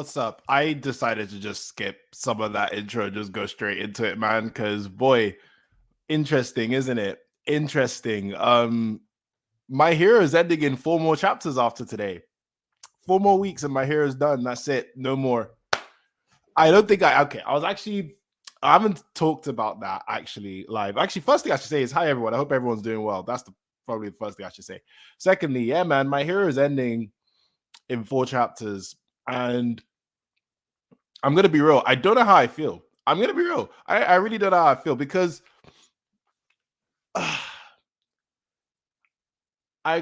What's up? I decided to just skip some of that intro and just go straight into it, man. Because boy, interesting, isn't it? Interesting. My hero is ending in 4 more chapters after today. 4 more weeks and my hero's done. That's it. No more. I don't think I okay. I haven't talked about that actually live. Actually, first thing I should say is hi everyone. I hope everyone's doing well. That's probably the first thing I should say. Secondly, yeah, man, my hero is ending in 4 chapters. And I'm gonna be real. I don't know how I feel. I'm gonna be real. I really don't know how I feel because I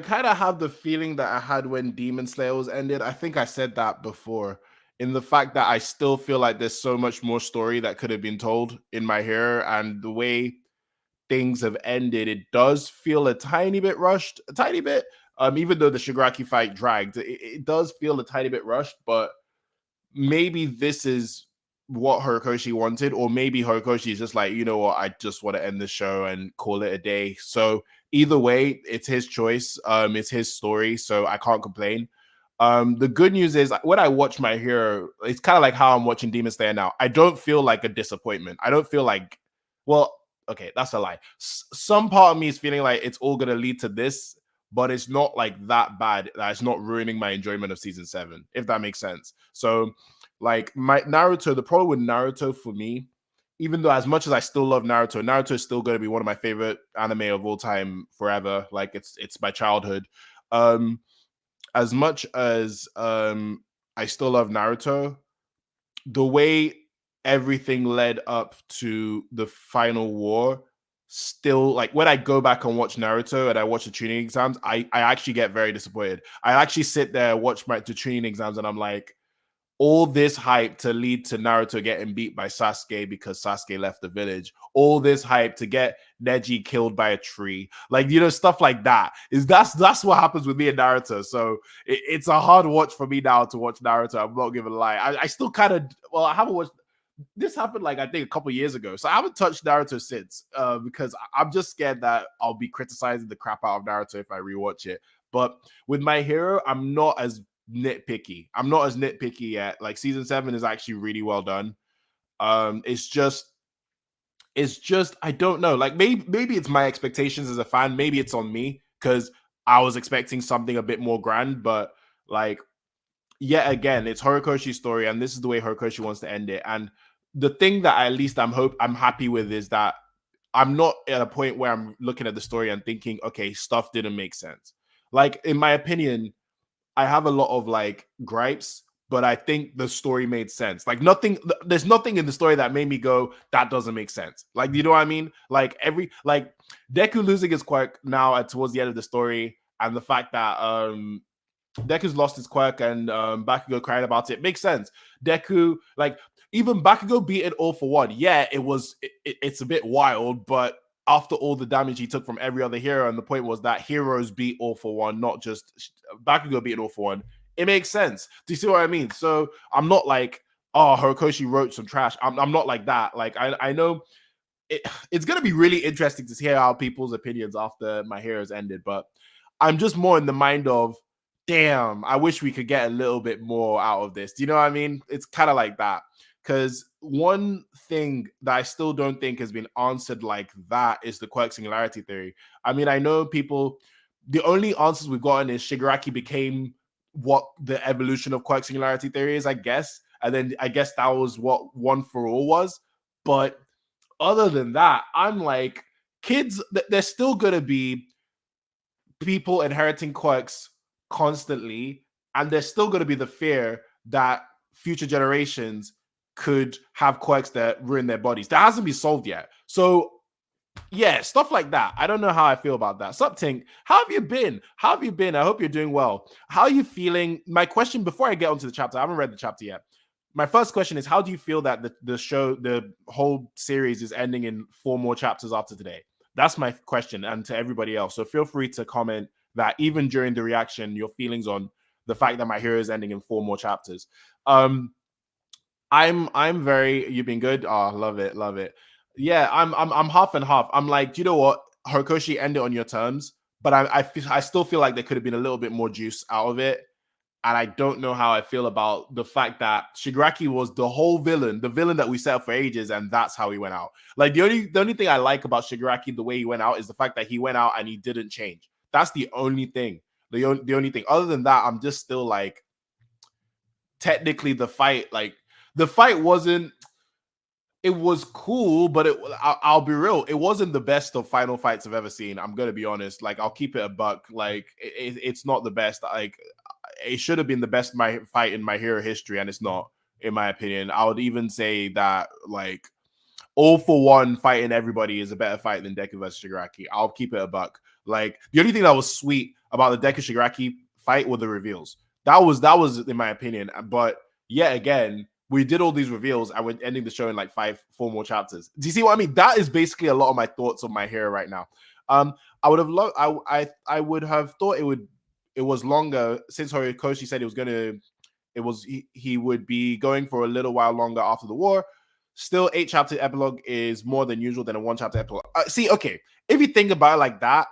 kind of have the feeling that I had when Demon Slayer was ended. I think I said that before. In the fact that I still feel like there's so much more story that could have been told in my hair, and the way things have ended, it does feel a tiny bit rushed, a tiny bit. Even though the Shigaraki fight dragged, it does feel a tiny bit rushed, but maybe this is what Horikoshi wanted, or maybe Horikoshi is just like, you know what, I just want to end the show and call it a day. So either way, it's his choice. It's his story, so I can't complain. The good news is when I watch my hero, it's kind of like how I'm watching Demon Slayer now. I don't feel like a disappointment. I don't feel like, well, okay, that's a lie. Some part of me is feeling like it's all gonna lead to this, but it's not like that bad that it's not ruining my enjoyment of season 7, if that makes sense. So, like my Naruto, the problem with Naruto for me, even though as much as I still love Naruto, Naruto is still going to be one of my favorite anime of all time forever. Like it's my childhood. Um, as much as I still love Naruto, the way everything led up to the final war still, like when I go back and watch Naruto and I watch the training exams, I actually get very disappointed. I actually sit there, watch the training exams, and I'm like, all this hype to lead to Naruto getting beat by Sasuke because Sasuke left the village. All this hype to get Neji killed by a tree. Like, you know, stuff like that. That's what happens with me and Naruto. So it's a hard watch for me now to watch Naruto. I'm not gonna lie. I still kind of, well, I haven't watched, this happened like I think a couple years ago, so I haven't touched Naruto since because I'm just scared that I'll be criticizing the crap out of Naruto if I rewatch it. But with my hero, I'm not as nitpicky. I'm not as nitpicky yet. Like season 7 is actually really well done. It's just I don't know. Like maybe it's my expectations as a fan. Maybe it's on me because I was expecting something a bit more grand, but like yet again, it's Horikoshi's story, and this is the way Horikoshi wants to end it. And the thing that at least I'm happy with is that I'm not at a point where I'm looking at the story and thinking, okay, stuff didn't make sense. Like in my opinion, I have a lot of like gripes, but I think the story made sense. Like there's nothing in the story that made me go, that doesn't make sense. Like, you know what I mean? Like Deku losing his quirk now at towards the end of the story, and the fact that Deku's lost his quirk and Bakugo cried about it makes sense. Deku, like even Bakugo beat it all for one. Yeah, it's a bit wild, but after all the damage he took from every other hero, and the point was that heroes beat all for one, not just Bakugo beat it all for one. It makes sense. Do you see what I mean? So I'm not like, oh, Horikoshi wrote some trash. I'm not like that. Like I know it's gonna be really interesting to hear how people's opinions after my heroes ended, but I'm just more in the mind of, damn, I wish we could get a little bit more out of this. Do you know what I mean? It's kind of like that. Because one thing that I still don't think has been answered like that is the quirk singularity theory. I mean, I know people, the only answers we've gotten is Shigaraki became what the evolution of quirk singularity theory is, I guess. And then I guess that was what One for All was. But other than that, I'm like, kids, there's still going to be people inheriting quirks constantly, and there's still going to be the fear that future generations could have quirks that ruin their bodies. That hasn't been solved yet. So yeah, stuff like that. I don't know how I feel about that. Something. How have you been? How have you been? I hope you're doing well. How are you feeling? My question before I get onto the chapter, I haven't read the chapter yet. My first question is, how do you feel that the show, the whole series is ending in 4 more chapters after today? That's my question, and to everybody else. So feel free to comment that even during the reaction, your feelings on the fact that my hero is ending in 4 more chapters. I'm very, you've been good. Oh, love it, love it. Yeah, I'm half and half. I'm like, do you know what? Horikoshi ended on your terms, but I still feel like there could have been a little bit more juice out of it. and I don't know how I feel about the fact that Shigaraki was the whole villain, the villain that we set up for ages, and that's how he went out. Like the only thing I like about Shigaraki, the way he went out, is the fact that he went out and he didn't change. That's the only thing. The only thing. Other than that, I'm just still like, technically the fight wasn't, it was cool, but I'll be real, it wasn't the best of final fights I've ever seen. I'm gonna be honest. Like, I'll keep it a buck. Like, it's not the best. Like, it should have been the best my fight in My Hero history, and it's not, in my opinion. I would even say that, like, All For One fighting everybody is a better fight than Deku versus Shigaraki. I'll keep it a buck. Like, the only thing that was sweet about the Deku Shigaraki fight were the reveals. That was in my opinion. But yet again, we did all these reveals and we're ending the show in like four more chapters. Do you see what I mean? That is basically a lot of my thoughts on My Hero right now. I would have loved. I would have thought it was longer, since Horikoshi said it was gonna. It was he would be going for a little while longer after the war. Still, 8 chapter epilogue is more than usual than a 1 chapter epilogue. See, okay, if you think about it like that,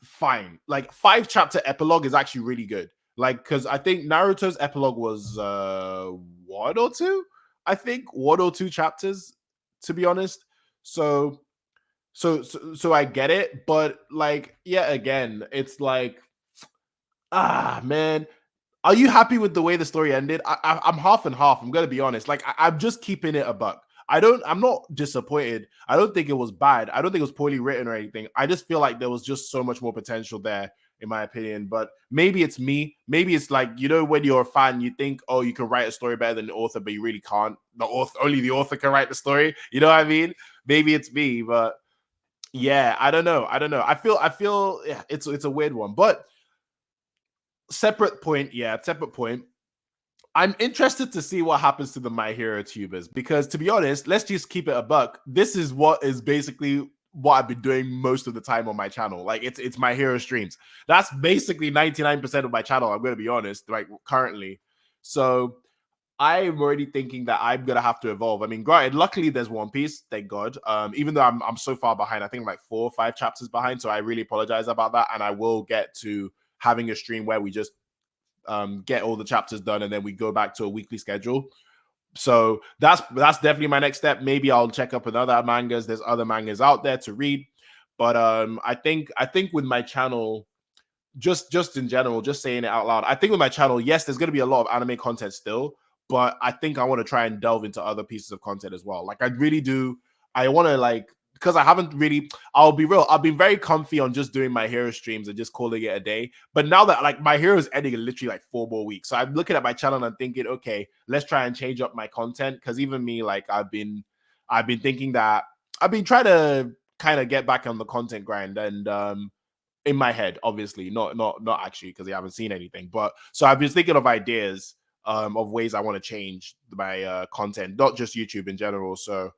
fine. Like, 5 chapter epilogue is actually really good. Like, because I think Naruto's epilogue was 1 or 2. I think 1 or 2 chapters, to be honest. So I get it, but like, yeah, again, it's like, man, are you happy with the way the story ended? I'm half and half. I'm gonna be honest. Like, I'm just keeping it a buck. I'm not disappointed. I don't think it was bad. I don't think it was poorly written or anything. I just feel like there was just so much more potential there, in my opinion. But maybe it's me. Maybe it's like, when you're a fan, you think, oh, you can write a story better than the author, but you really can't. Only the author can write the story. You know what I mean? Maybe it's me, but yeah, I don't know. I feel yeah, it's a weird one. But separate point, yeah, separate point. I'm interested to see what happens to the My Hero tubers, because, to be honest, let's just keep it a buck. This is what is basically what I've been doing most of the time on my channel. Like, it's My Hero streams. That's basically 99% of my channel, I'm going to be honest, like, currently. So I'm already thinking that I'm gonna have to evolve. I mean, granted, luckily there's One Piece, thank God. Even though I'm so far behind, I think I'm like 4 or 5 chapters behind. So I really apologize about that, and I will get to having a stream where we just get all the chapters done and then we go back to a weekly schedule. So that's definitely my next step. Maybe I'll check up another mangas. There's other mangas out there to read, but I think with my channel, just in general, just saying it out loud, I think with my channel, yes, there's going to be a lot of anime content still, but I think I want to try and delve into other pieces of content as well. Like, I really do. I want to, like, because I haven't really, I'll be real, I've been very comfy on just doing My Hero streams and just calling it a day. But now that, like, My Hero is ending in literally like 4 more weeks, so I'm looking at my channel and I'm thinking, okay, let's try and change up my content. Because even me, like, I've been thinking that I've been trying to kind of get back on the content grind, and in my head, obviously, not actually, because I haven't seen anything. But so I've been thinking of ideas of ways I want to change my content, not just YouTube in general. So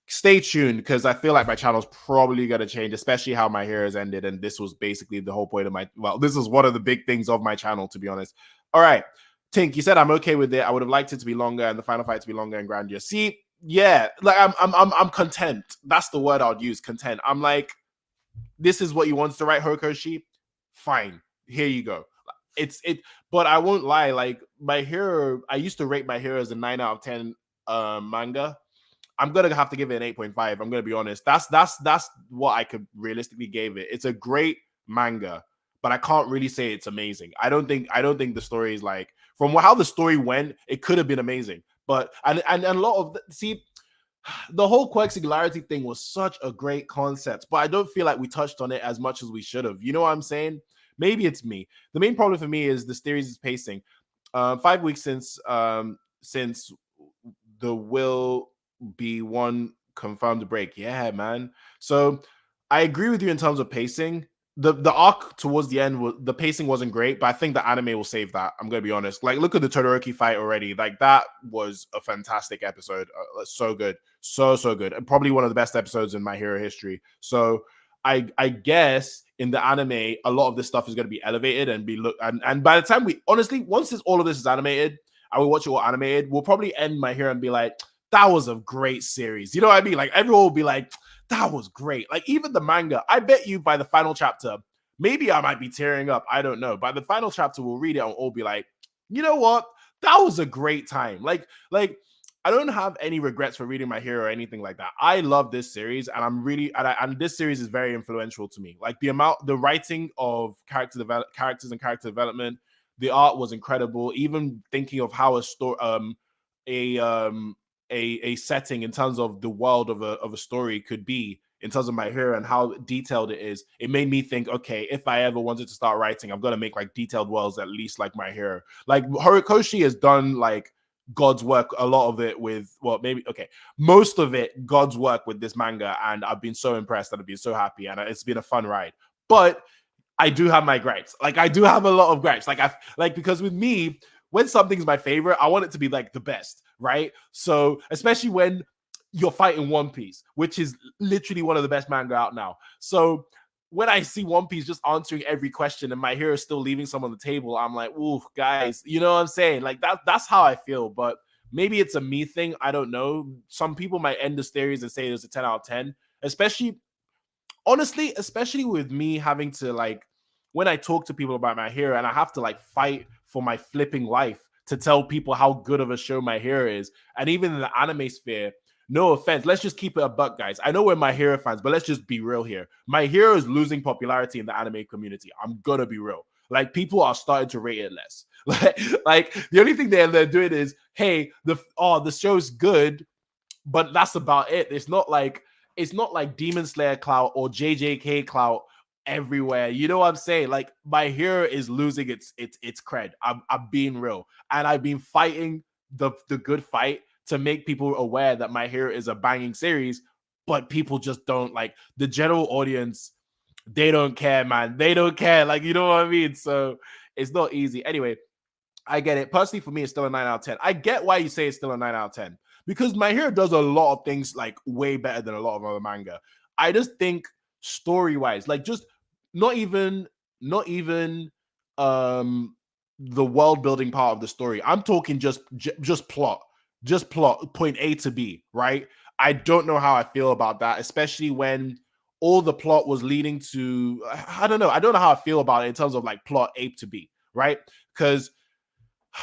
stay tuned, because I feel like my channel's probably going to change, especially how My Heroes ended. And this was basically the whole point of this is one of the big things of my channel, to be honest. All right, Tink, you said I'm okay with it. I would have liked it to be longer and the final fight to be longer and grandier. See, yeah, like, I'm content. That's the word I'd use, content. I'm like, this is what you want to write, Horikoshi. Fine, here you go. But I won't lie. Like, My Hero, I used to rate My Hero as a 9 out of 10 manga. I'm gonna have to give it an 8.5. I'm gonna be honest. That's what I could realistically give it. It's a great manga, but I can't really say it's amazing. I don't think the story is, like, from how the story went, it could have been amazing. But and a lot of the whole quirk singularity thing was such a great concept, but I don't feel like we touched on it as much as we should have. You know what I'm saying? Maybe it's me. The main problem for me is the series' pacing. 5 weeks since the will be one confirmed break. Yeah, man. So I agree with you in terms of pacing. The arc towards the end, the pacing wasn't great, but I think the anime will save that. I'm gonna be honest. Like, look at the Todoroki fight already. Like, that was a fantastic episode. So good, so good, and probably one of the best episodes in My Hero history. So I guess in the anime, a lot of this stuff is gonna be elevated and be and by the time once all of this is animated, I will watch it all animated. We'll probably end My Hero and be like, that was a great series. You know what I mean? Like, everyone will be like, that was great. Like, even the manga, I bet you by the final chapter, maybe I might be tearing up. I don't know. By the final chapter, we'll read it and all be like, you know what? That was a great time. Like I don't have any regrets for reading My Hero or anything like that. I love this series, and I'm really and this series is very influential to me. Like the writing of characters and character development, the art was incredible. Even thinking of how a story, a um, a setting in terms of the world of a story could be in terms of My Hero and how detailed it is, it made me think, okay, if I ever wanted to start writing, I'm gonna make like detailed worlds at least like My Hero. Like Horikoshi has done like God's work, a lot of it with, well, maybe okay, most of it God's work with this manga, and I've been so impressed and I've been so happy, and it's been a fun ride. But I do have my gripes. Like I do have a lot of gripes. Because with me, when something's my favorite, I want it to be like the best, right? So especially when you're fighting One Piece, which is literally one of the best manga out now. So when I see One Piece just answering every question and My Hero still leaving some on the table, I'm like, ooh, guys, you know what I'm saying? Like that's how I feel. But maybe it's a me thing. I don't know. Some people might end the series and say it's a 10 out of 10, especially honestly, especially with me having to like when I talk to people about My Hero and I have to like fight for my flipping life to tell people how good of a show My Hero is, and even in the anime sphere. No offense, let's just keep it a buck, guys. I know we're My Hero fans, but let's just be real here. My Hero is losing popularity in the anime community. I'm gonna be real. Like people are starting to rate it less. Like the only thing they're doing is, hey, the show's good, but that's about it. It's not like Demon Slayer clout or JJK clout everywhere. You know what I'm saying? Like My Hero is losing its cred. I'm being real, and I've been fighting the good fight to make people aware that My Hero is a banging series, but people just don't like the general audience. They don't care, man. They don't care. Like you know what I mean? So it's not easy. Anyway, I get it. Personally, for me, it's still a 9 out of 10. I get why you say it's still a 9 out of 10. Because My Hero does a lot of things like way better than a lot of other manga. I just think story-wise, like just not even um the world building part of the story. I'm talking just plot. Just plot, point A to B, right? I don't know how I feel about that, especially when all the plot was leading to I don't know. I don't know how I feel about it in terms of like plot A to B, right? Because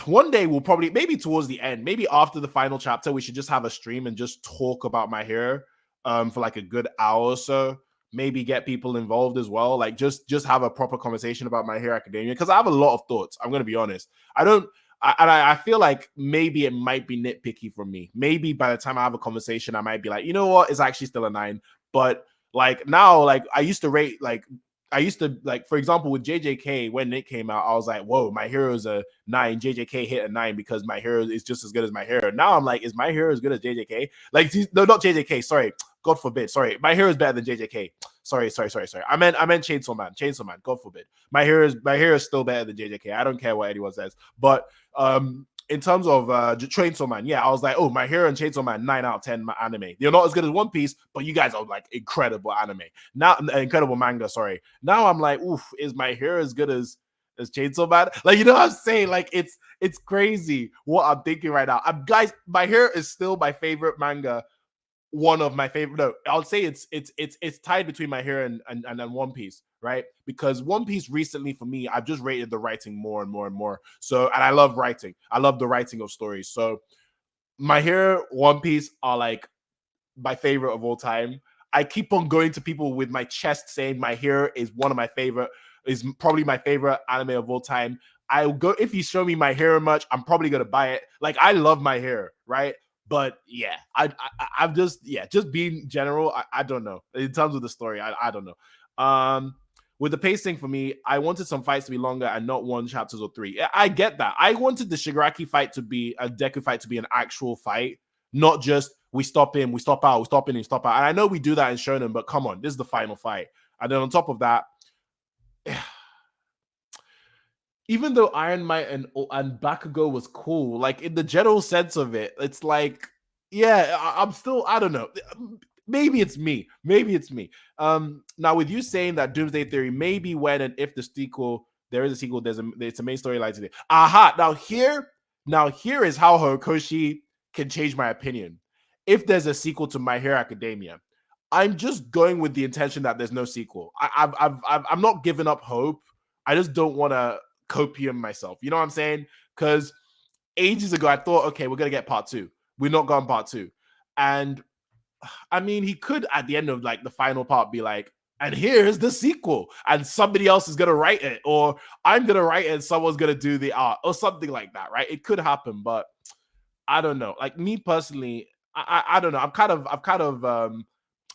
one day we'll probably maybe towards the end, maybe after the final chapter, we should just have a stream and just talk about My Hero for like a good hour or so. Maybe get people involved as well. Like just have a proper conversation about My Hero Academia because I have a lot of thoughts. I'm gonna be honest. I don't. I feel like maybe it might be nitpicky from me. Maybe by the time I have a conversation, I might be like, you know what, it's actually still a 9. But like now, like I used to rate like I used to like, for example, with JJK when it came out, I was like, "Whoa, My Hero is a 9." JJK hit a 9 because My Hero is just as good as My Hero. Now I'm like, is My Hero as good as JJK? Like, no, not JJK. Sorry, God forbid. Sorry, My Hero is better than JJK. Sorry. I meant Chainsaw Man. Chainsaw Man. God forbid. My Hero is still better than JJK. I don't care what anyone says. But in terms of Chainsaw Man, yeah, I was like, oh, My Hero and Chainsaw Man, 9 out of 10 anime. They're not as good as One Piece, but you guys are like incredible anime. Now, incredible manga. Sorry. Now I'm like, oof, is My Hero as good as Chainsaw Man? Like, you know what I'm saying? Like, it's crazy what I'm thinking right now. Guys, My Hero is still my favorite manga. One of my favorite. No, I'll say it's tied between My Hero and One Piece, right? Because One Piece recently for me, I've just rated the writing more and more and more. So, and I love writing. I love the writing of stories. So, My Hero, One Piece are like my favorite of all time. I keep on going to people with my chest saying My Hero is one of my favorite, is probably my favorite anime of all time. I'll go if you show me My Hero much, I'm probably gonna buy it. Like I love My Hero, right? But yeah, I'm just just being general. I don't know in terms of the story. I don't know. With the pacing for me, I wanted some fights to be longer and not one chapters or three. I get that. I wanted the Shigaraki fight to be a Deku fight to be an actual fight, not just we stop in, we stop out, we stop in, we stop out. And I know we do that in Shonen, but come on, this is the final fight. And then on top of that, even though Iron Might and Bakugo was cool, like in the general sense of it, it's like, yeah, I'm still, I don't know. Maybe it's me. Maybe it's me. Now with you saying that Doomsday Theory, maybe when and if the sequel, there is a sequel, it's a main storyline today. Aha! Now here is how Horikoshi can change my opinion. If there's a sequel to My Hero Academia, I'm just going with the intention that there's no sequel. I'm not giving up hope. I just don't want to copium myself. You know what I'm saying? Because ages ago, I thought, okay, we're gonna get part two. We're not going part two, and I mean, he could at the end of like the final part be like, and here's the sequel, and somebody else is gonna write it, or I'm gonna write it and someone's gonna do the art, or something like that, right? It could happen, but I don't know. Like me personally, I don't know.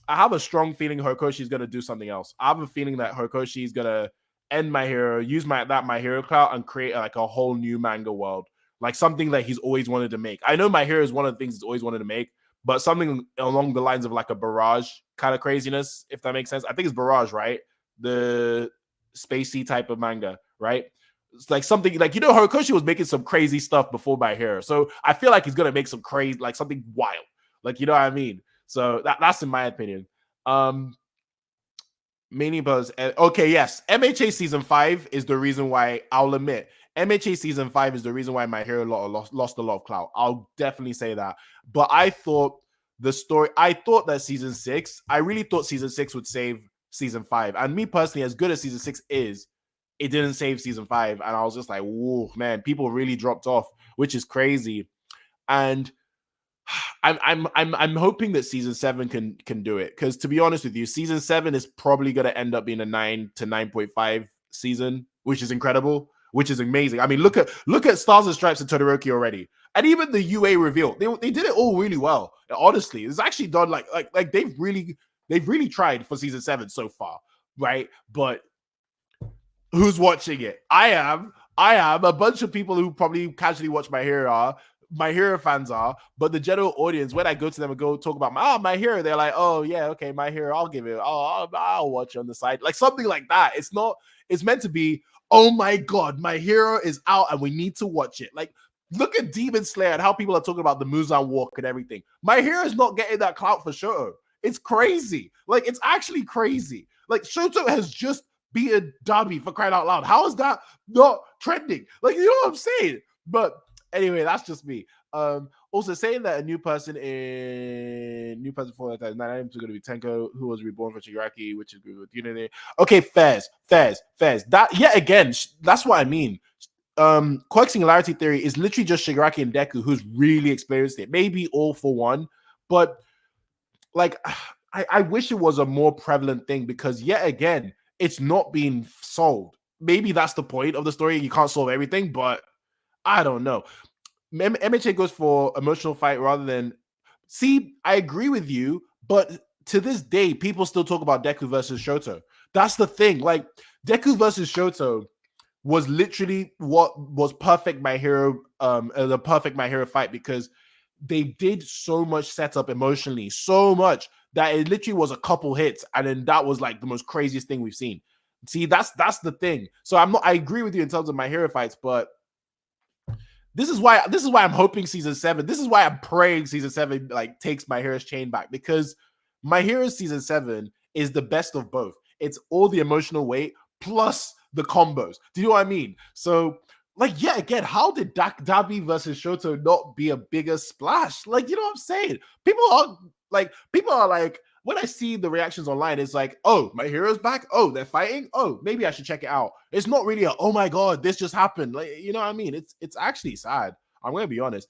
I have a strong feeling Horikoshi's gonna do something else. I have a feeling that Horikoshi's gonna end My Hero, use My Hero clout, and create like a whole new manga world, like something that he's always wanted to make. I know My Hero is one of the things he's always wanted to make, but something along the lines of like a Barrage kind of craziness, if that makes sense. I think it's Barrage, right? The spacey type of manga, right? It's like something like, Horikoshi was making some crazy stuff before My Hero, so I feel like he's gonna make some crazy, like something wild, like you know what I mean. So that's in my opinion. Mini Buzz. Okay, yes. MHA season 5 is the reason why I'll admit MHA season 5 is the reason why My Hero lost a lot of clout. I'll definitely say that. But I thought that season 6, I really thought season 6 would save season 5. And me personally, as good as season 6 is, it didn't save season 5. And I was just like, whoa, man, people really dropped off, which is crazy. And I'm hoping that season 7 can do it, because to be honest with you, season 7 is probably going to end up being a 9 to 9.5 season, which is incredible, which is amazing. I mean, look at Stars and Stripes and Todoroki already, and even the UA reveal. They did it all really well. Honestly, it's actually done like they've really tried for season 7 so far, right? But who's watching it? I am. A bunch of people who probably casually watch My Hero fans are, but the general audience, when I go to them and go talk about My Hero, they're like, oh yeah, okay, My Hero, I'll give it, I'll watch it on the side, like something like that. It's meant to be, oh my god, My Hero is out and we need to watch it. Like, look at Demon Slayer and how people are talking about the Muzan walk and everything. My Hero is not getting that clout for Shoto. It's crazy. Like, it's actually crazy. Like, Shoto has just beaten Dabi, for crying out loud. How is that not trending? Like, you know what I'm saying? But anyway, that's just me. Also saying that a new person for that 9 is going to be Tenko, who was reborn for Shigaraki, which is good with Unity. Okay, fairs. That yet again, that's what I mean. Quirk Singularity Theory is literally just Shigaraki and Deku who's really experienced it. Maybe all for one, but like I wish it was a more prevalent thing, because yet again, it's not being solved. Maybe that's the point of the story. You can't solve everything, but I don't know. MHA goes for emotional fight rather than. See, I agree with you, but to this day, people still talk about Deku versus Shoto. That's the thing. Like, Deku versus Shoto was literally what was perfect My Hero, the perfect My Hero fight, because they did so much setup emotionally, so much that it literally was a couple hits, and then that was like the most craziest thing we've seen. See, that's the thing. So I agree with you in terms of My Hero fights, but this is why I'm hoping season 7. This is why I'm praying season 7 like takes My Hero's chain back, because My Hero's season 7 is the best of both. It's all the emotional weight plus the combos. Do you know what I mean? So, like, yeah, again, how did Dabi versus Shoto not be a bigger splash? Like, you know what I'm saying? People are like, when I see the reactions online, it's like, oh, My Hero's back. Oh, they're fighting. Oh, maybe I should check it out. It's not really oh my god, this just happened. Like, you know what I mean? It's actually sad. I'm gonna be honest.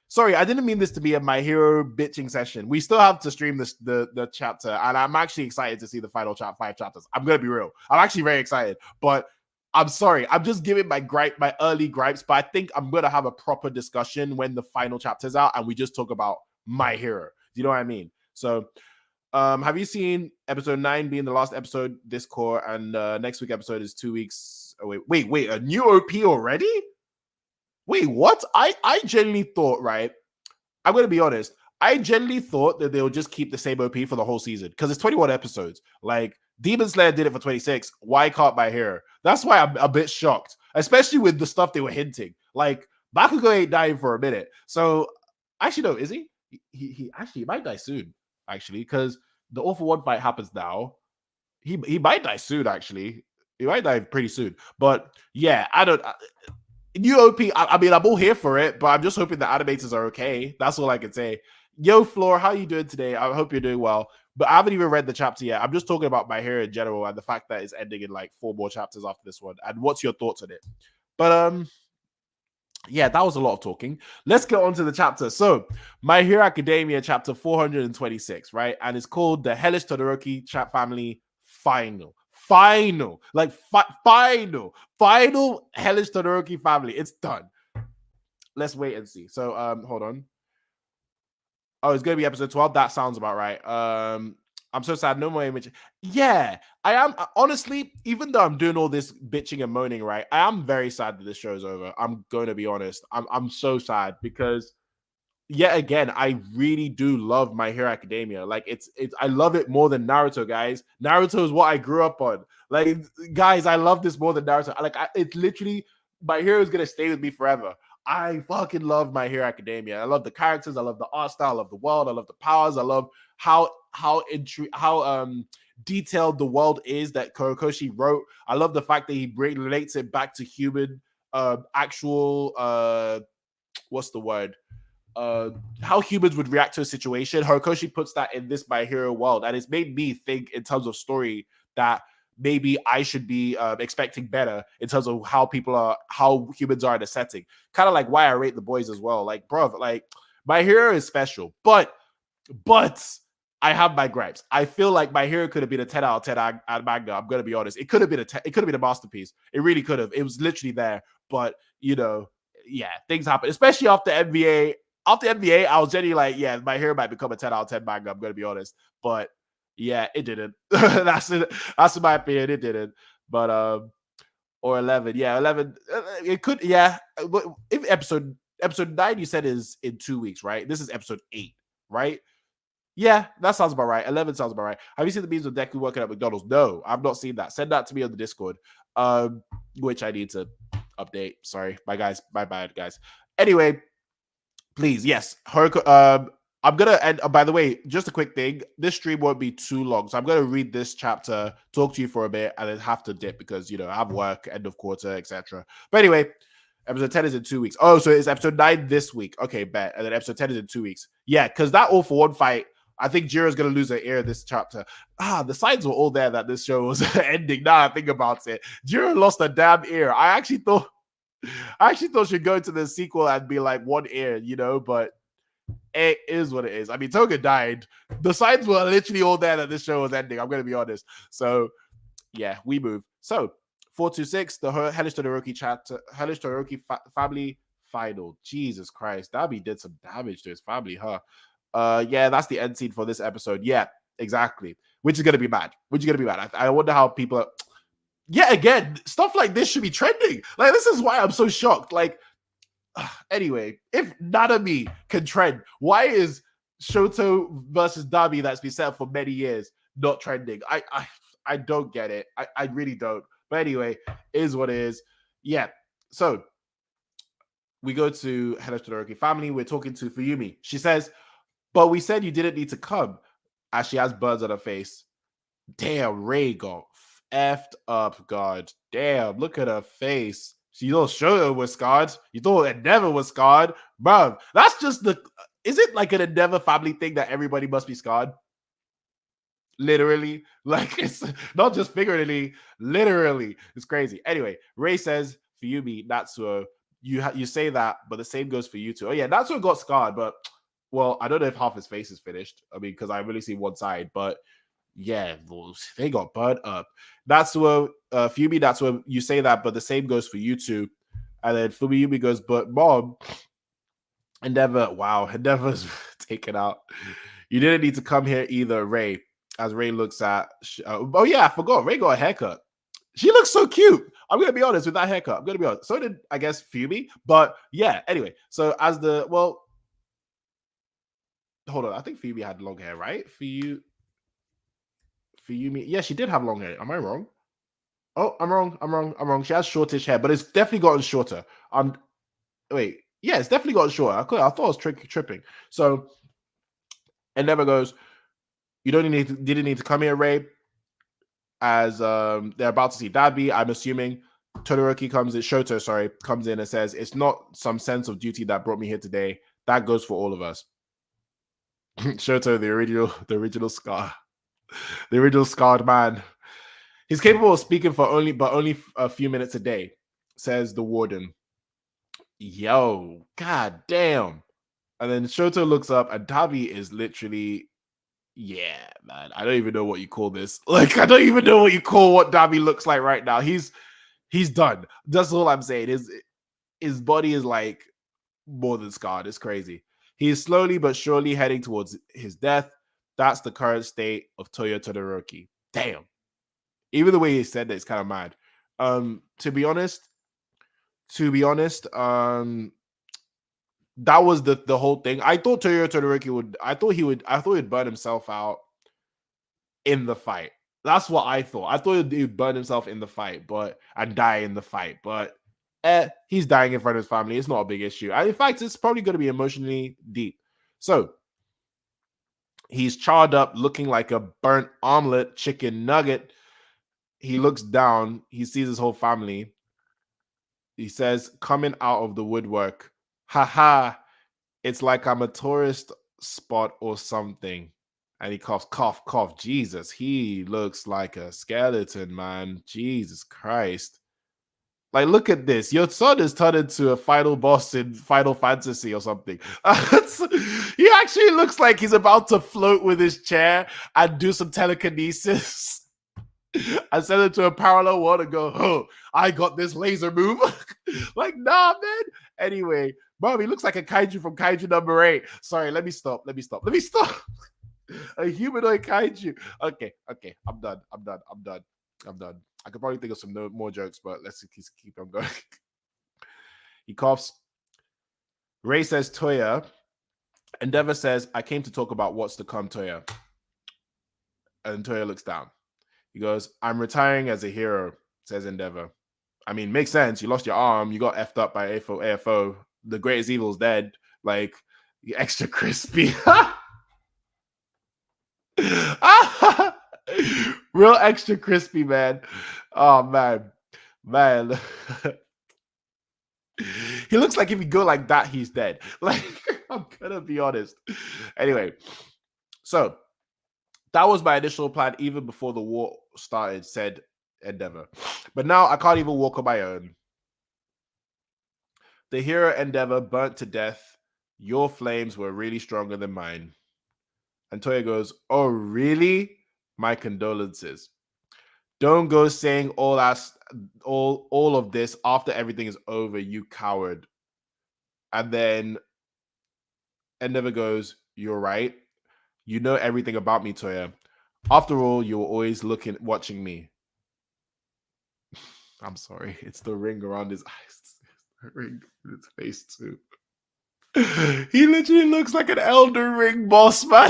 Sorry, I didn't mean this to be a My Hero bitching session. We still have to stream the chapter, and I'm actually excited to see the final 5 chapters. I'm gonna be real. I'm actually very excited, but I'm sorry. I'm just giving my early gripes, but I think I'm gonna have a proper discussion when the final chapter's out, and we just talk about My Hero. Do you know what I mean? So, have you seen episode 9 being the last episode this core, and next week episode is 2 weeks? Oh, wait, a new OP already? Wait, what? I genuinely thought, right? I'm gonna be honest. I genuinely thought that they'll just keep the same OP for the whole season, because it's 21 episodes. Like, Demon Slayer did it for 26. Why can't My Hero? That's why I'm a bit shocked, especially with the stuff they were hinting. Like, Bakugo ain't dying for a minute. So, actually, no, is he? He actually might die soon, actually, because the All for One fight happens now. He might die soon, actually. He might die pretty soon. But yeah, I don't. New OP, I mean, I'm all here for it, but I'm just hoping the animators are okay. That's all I can say. Yo, Floor, how you doing today? I hope you're doing well. But I haven't even read the chapter yet. I'm just talking about My Hero in general and the fact that it's ending in like 4 more chapters after this one. And what's your thoughts on it? But yeah, that was a lot of talking. Let's get on to the chapter. So, My Hero Academia, chapter 426, right? And it's called The Hellish Todoroki Family Final. Final Hellish Todoroki Family. It's done. Let's wait and see. So, hold on. Oh, it's gonna be episode 12. That sounds about right. I'm so sad. No more image. Yeah, I am honestly, even though I'm doing all this bitching and moaning, right? I am very sad that this show's over. I'm going to be honest. I'm so sad because yet again, I really do love My Hero Academia. Like it's I love it more than Naruto, guys. Naruto is what I grew up on. Like, guys, I love this more than Naruto. Like, it's literally My Hero is gonna stay with me forever. I fucking love My Hero Academia. I love the characters. I love the art style. I love the world. I love the powers. I love how detailed the world is that Korokoshi wrote. I love the fact that he relates it back to human actual what's the word? How humans would react to a situation. Horikoshi puts that in this My Hero world, and it's made me think in terms of story that maybe I should be expecting better in terms of how humans are in a setting. Kind of like why I rate The Boys as well. Like, bro, like My Hero is special, but I have my gripes. I feel like My Hero could have been a 10 out of 10 manga. I'm gonna be honest. It could have been it could have been a masterpiece. It really could have. It was literally there, but yeah, things happen, especially after NBA. After NBA, I was genuinely like, yeah, My Hero might become a 10 out of 10 manga. I'm gonna be honest, but yeah, it didn't. That's it. That's my opinion. It didn't. But or 11, yeah, 11. It could, yeah. But if episode 9 you said is in 2 weeks, right? This is episode 8, right? Yeah, that sounds about right. 11 sounds about right. Have you seen the memes of Deku working at McDonald's? No, I've not seen that. Send that to me on the Discord, which I need to update. Sorry, my bad, guys. Anyway, please, yes, I'm gonna end. By the way, just a quick thing. This stream won't be too long, so I'm gonna read this chapter, talk to you for a bit, and then have to dip because I have work, end of quarter, etc. But anyway, episode 10 is in 2 weeks. Oh, so it's episode 9 this week. Okay, bet. And then episode 10 is in 2 weeks. Yeah, because that All For One fight, I think Jiro's gonna lose her ear this chapter. The signs were all there that this show was ending. Now I think about it, Jiro lost a damn ear. I actually thought she'd go to the sequel and be like one ear, but it is what it is. I mean, Toga died. The signs were literally all there that this show was ending. I'm gonna be honest. So yeah, we move. So 426, the Hellish Todoroki family final. Jesus Christ, Dabi did some damage to his family, huh? Yeah, that's the end scene for this episode. Yeah, exactly. Which is gonna be mad. I wonder how people are. Yeah, again, stuff like this should be trending. Like, this is why I'm so shocked. Like, anyway, if Nanami can trend, why is Shoto versus Dabi that's been set up for many years not trending? I don't get it. I really don't. But anyway, is what it is. Yeah. So we go to Hellish Todoroki family. We're talking to Fuyumi. She says, but we said you didn't need to come, as she has birds on her face. Damn, Ray got effed up, God. Damn, look at her face. You don't show her was scarred. You thought Endeavor was scarred. Bruv, that's just is it like an Endeavor family thing that everybody must be scarred? Literally. Like, it's not just figuratively, literally. It's crazy. Anyway, Ray says, Fuyumi, Natsuo, you say that, but the same goes for you too. Oh yeah, Natsuo got scarred, but well, I don't know if half his face is finished. I mean, because I really see one side, but yeah, they got burnt up. That's what Fumi. That's what you say that, but the same goes for you too. And then Fumi goes, but mom, Endeavor's taken out. You didn't need to come here either, Ray. As Ray looks at, oh yeah, I forgot. Ray got a haircut. She looks so cute. I'm gonna be honest with that haircut. I'm gonna be honest. So did I guess Fumi, but yeah. Anyway, so as hold on. I think Fumi had long hair, right? Fuyumi, yeah, she did have long hair. Am I wrong? Oh, I'm wrong. She has shortish hair, but it's definitely gotten shorter. Wait, yeah, it's definitely gotten shorter. I thought I was tripping. So Endeavor goes, you didn't need to come here, Ray. As they're about to see Dabi, I'm assuming Shoto comes in and says, it's not some sense of duty that brought me here today. That goes for all of us. Shoto, the original Scar. The original scarred man. He's capable of speaking for only a few minutes a day, says the warden. Yo, god damn. And then Shoto looks up and Dabi is literally, yeah, man. I don't even know what you call this. Like, I don't even know what you call what Dabi looks like right now. He's done. That's all I'm saying. His body is like more than scarred. It's crazy. He is slowly but surely heading towards his death. That's the current state of Toyo Todoroki. Damn. Even the way he said that is kind of mad. To be honest, that was the whole thing. I thought Toyo Todoroki he'd burn himself out in the fight. That's what I thought. I thought he'd burn himself in the fight, and die in the fight. But he's dying in front of his family. It's not a big issue. In fact, it's probably going to be emotionally deep. So he's charred up, looking like a burnt omelet chicken nugget. He looks down. He sees his whole family. He says, coming out of the woodwork, haha, it's like I'm a tourist spot or something. And he coughs, cough, cough. Jesus, he looks like a skeleton, man. Jesus Christ. Like, look at this. Your son is turned into a final boss in Final Fantasy or something. He actually looks like he's about to float with his chair and do some telekinesis. And send it to a parallel world and go, oh, I got this laser move. Like, nah, man. Anyway, bro, he looks like a kaiju from Kaiju number 8. Sorry, let me stop. A humanoid kaiju. Okay. I'm done. I could probably think of some more jokes, but let's keep on going. He coughs. Ray says, Toya. Endeavor says, I came to talk about what's to come, Toya. And Toya looks down. He goes, I'm retiring as a hero, says Endeavor. I mean, makes sense. You lost your arm. You got effed up by AFO. The greatest evil's dead. Like, extra crispy. Real extra crispy, man. Oh, man. He looks like if you go like that, he's dead. Like, I'm gonna be honest. Anyway, so that was my initial plan even before the war started, said Endeavor. But now I can't even walk on my own. The hero Endeavor burnt to death. Your flames were really stronger than mine. And Toya goes, oh, really? My condolences. Don't go saying all of this after everything is over, you coward. And then Endeavor goes, you're right. You know everything about me, Toya. After all, you were always watching me. I'm sorry. It's the ring around his eyes. The ring in his face, too. He literally looks like an Elden Ring boss, man.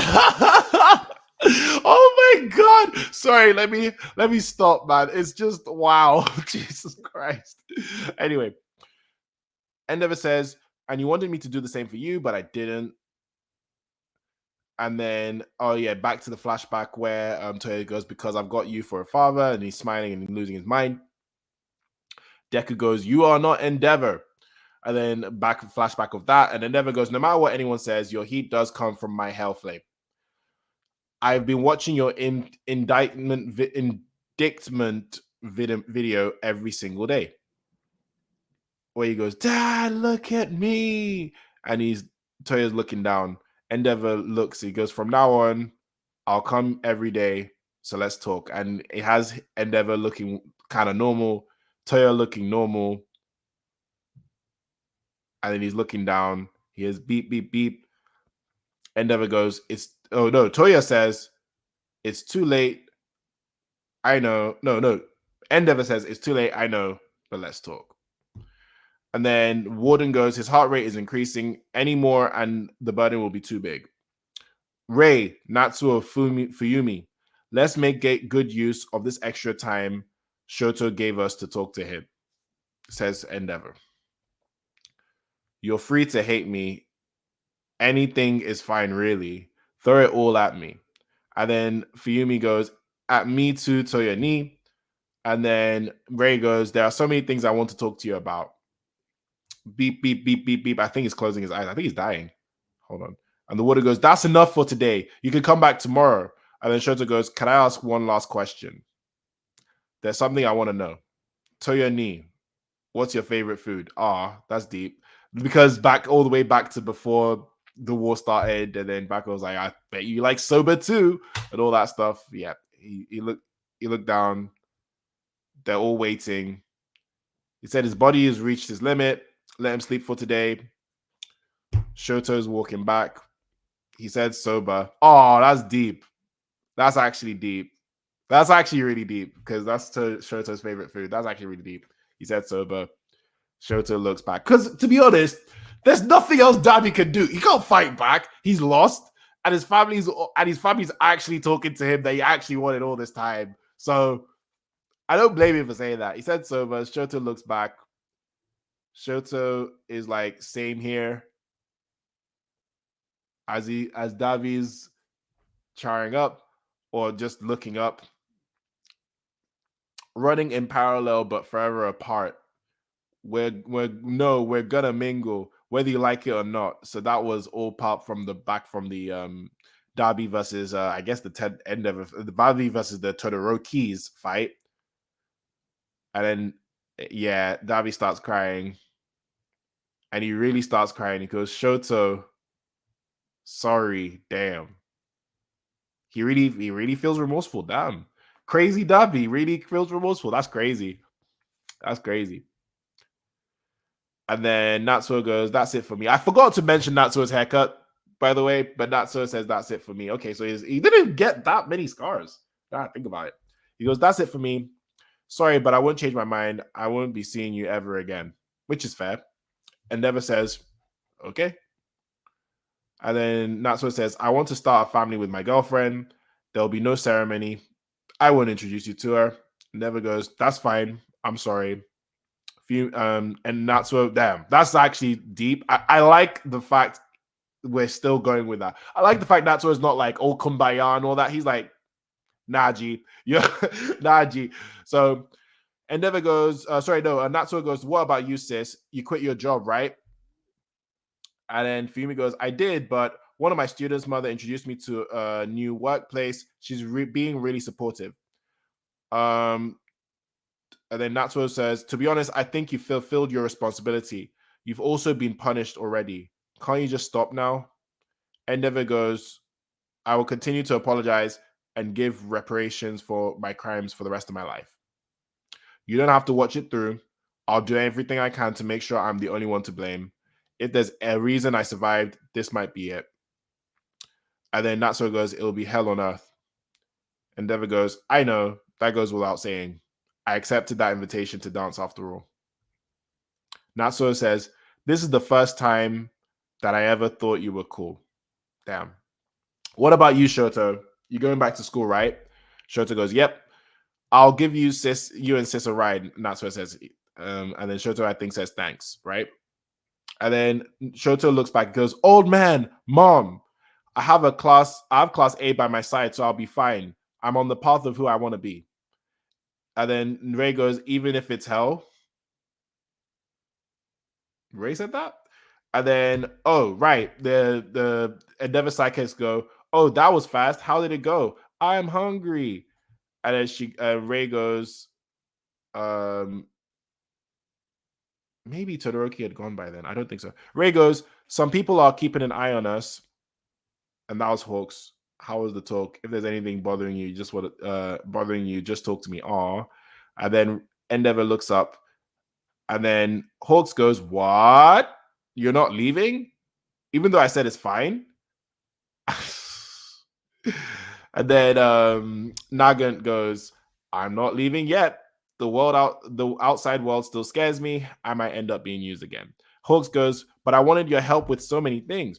Oh my god. Sorry, let me stop, man. It's just wow. Jesus Christ. Anyway, Endeavor says, and you wanted me to do the same for you, but I didn't. And then, oh yeah, back to the flashback where Toya goes, because I've got you for a father, and he's smiling and losing his mind. Deku goes, you are not Endeavor. And then flashback of that, and Endeavor goes, no matter what anyone says, your heat does come from my hell flame. I've been watching your indictment video every single day. Where he goes, Dad, look at me. And Toya's looking down. Endeavor looks, he goes, from now on, I'll come every day. So let's talk. And it has Endeavor looking kind of normal, Toya looking normal. And then he's looking down. He has beep, beep, beep. Endeavor goes, Toya says, it's too late. I know. No. Endeavor says, it's too late. I know, but let's talk. And then Warden goes, his heart rate is increasing anymore, and the burden will be too big. Ray, Natsuo, Fuyumi, let's make good use of this extra time Shoto gave us to talk to him, says Endeavor. You're free to hate me. Anything is fine, really. Throw it all at me. And then Fuyumi goes, at me too, Toya ni. And then Ray goes, there are so many things I want to talk to you about. Beep, beep, beep, beep, beep. I think he's closing his eyes. I think he's dying. Hold on. And the warden goes, that's enough for today. You can come back tomorrow. And then Shoto goes, "Can I ask one last question? There's something I want to know. Toyoni, what's your favorite food?" Ah, that's deep. Because back all the way back to before the war started, and then Bako was like, "I bet you like soba too," and all that stuff. Yeah, he looked down. They're all waiting. He said his body has reached his limit. Let him sleep for today. Shoto's walking back. He said soba. Oh, that's deep. That's actually deep. That's actually really deep because that's Shoto's favorite food. That's actually really deep. He said soba. Shoto looks back. Because to be honest, there's nothing else Dabi can do. He can't fight back. He's lost. And his family's actually talking to him that he actually wanted all this time. So I don't blame him for saying that. He said soba. Shoto looks back. Shoto is like, same here. As Davi's charring up or just looking up, running in parallel but forever apart. We're gonna mingle whether you like it or not. So that was all part from the Darby versus I guess end of the Darby versus the Todorokis fight. And then yeah, Darby starts crying. And he really starts crying. He goes, "Shoto, sorry, damn." He really feels remorseful. Damn. Crazy Darby really feels remorseful. That's crazy. That's crazy. And then Natsuo goes, "That's it for me." I forgot to mention Natsuo's haircut, by the way, but Natsuo says, "That's it for me." Okay, so he didn't get that many scars. Now think about it. He goes, "That's it for me. Sorry, but I won't change my mind. I won't be seeing you ever again," which is fair. Endeavor says, "Okay." And then Natsuo says, "I want to start a family with my girlfriend. There'll be no ceremony. I won't introduce you to her." Endeavor goes, "That's fine. I'm sorry." And Natsuo, damn, that's actually deep. I like the fact we're still going with that. I like the fact Natsuo is not like all kumbaya and all that. He's like, "Naji, yeah, Naji." So Endeavor goes, Natsuo goes, "What about you, sis? You quit your job, right?" And then Fumi goes, "I did, but one of my students' mother introduced me to a new workplace. She's being really supportive." Um, and then Natsuo says, "To be honest, I think you fulfilled your responsibility. You've also been punished already. Can't you just stop now?" Endeavor goes, "I will continue to apologize and give reparations for my crimes for the rest of my life. You don't have to watch it through. I'll do everything I can to make sure I'm the only one to blame. If there's a reason I survived, this might be it." And then Natsuo goes, "It'll be hell on earth." Endeavor goes, "I know, that goes without saying. I accepted that invitation to dance after all." Natsuo says, "This is the first time that I ever thought you were cool." Damn. "What about you, Shoto? You going back to school, right?" Shoto goes, "Yep. I'll give you and sis a ride." Natsuo says, and then Shoto, I think, says thanks, right? And then Shoto looks back and goes, "Old man, mom, I have class A by my side, so I'll be fine. I'm on the path of who I want to be." And then Ray goes, "Even if it's hell?" Ray said that. And then, oh, right. The Endeavor sidekicks go, "Oh, that was fast. How did it go?" "I'm hungry." And then Ray goes, um, maybe Todoroki had gone by then. I don't think so. Ray goes, "Some people are keeping an eye on us." And that was Hawks. "How was the talk? If there's anything bothering you, just talk to me." Aw. And then Endeavor looks up, and then Hawks goes, "What? You're not leaving? Even though I said it's fine?" And then Nagant goes, "I'm not leaving yet. The outside world still scares me. I might end up being used again." Hawks goes, "But I wanted your help with so many things."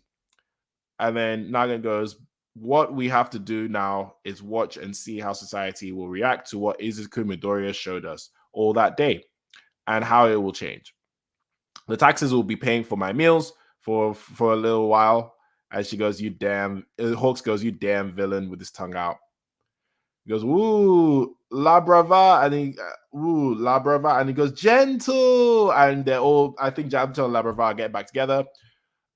And then Nagant goes, "What we have to do now is watch and see how society will react to what Izuku Midoriya showed us all that day and how it will change. The taxes will be paying for my meals for a little while." And she goes, "You damn," Hawks goes, "You damn villain," with his tongue out. He goes, "Ooh, La Brava," and ooh, La Brava, and he goes, "Gentle," and they're all, I think Gentle and La Brava are getting back together.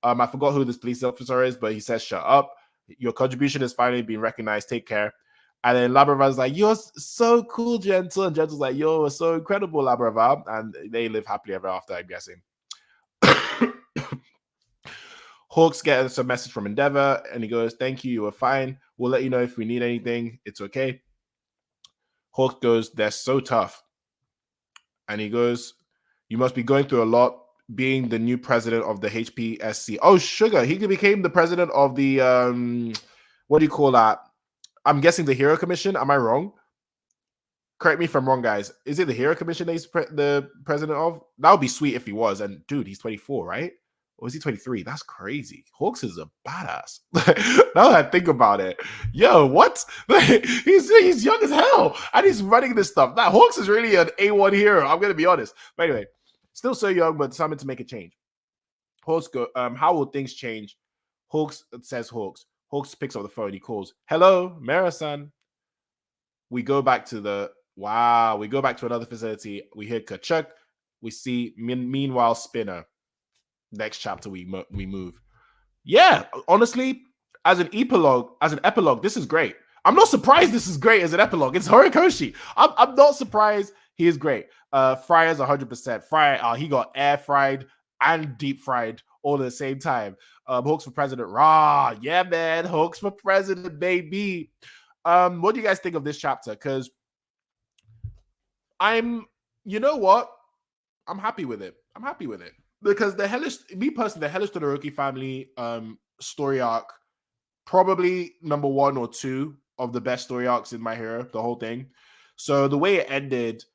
I forgot who this police officer is, but he says, "Shut up." Your contribution is finally being recognized. Take care. And then Labravar's like, you're so cool, Gentle. And Gentle's like, you're so incredible, Labravar. And they live happily ever after, I'm guessing. Hawks gets a message from Endeavor, and he goes, thank you, you were fine. We'll let you know if we need anything. It's okay. Hawks goes, they're so tough. And he goes, you must be going through a lot being the new president of the HPSC. Oh, sugar. He became the president of the, what do you call that? I'm guessing the Hero Commission. Am I wrong? Correct me if I'm wrong, guys. Is it the Hero Commission that he's the president of? That would be sweet if he was. And dude, he's 24, right? Or is he 23? That's crazy. Hawks is a badass. Now that I think about it, yo, what? he's young as hell, and he's running this stuff. That Hawks is really an A1 hero. I'm gonna be honest. But anyway, still so young, but something to make a change. Hawks go. How will things change? Hawks says Hawks. Hawks picks up the phone. He calls. Hello, Mara-san. We go back to the wow. We go back to another facility. We hear Kachuk. We see meanwhile Spinner. Next chapter we move. Yeah, honestly, as an epilogue, this is great. I'm not surprised this is great as an epilogue. It's Horikoshi. I'm not surprised he is great. Fryer's 100%. Fryer, he got air fried and deep fried all at the same time. Hawks for president. Rah, yeah, man. Hawks for president, baby. What do you guys think of this chapter? Because you know what? I'm happy with it. Because the Hellish Todoroki family story arc, probably number 1 or 2 of the best story arcs in My Hero, the whole thing. So the way it ended,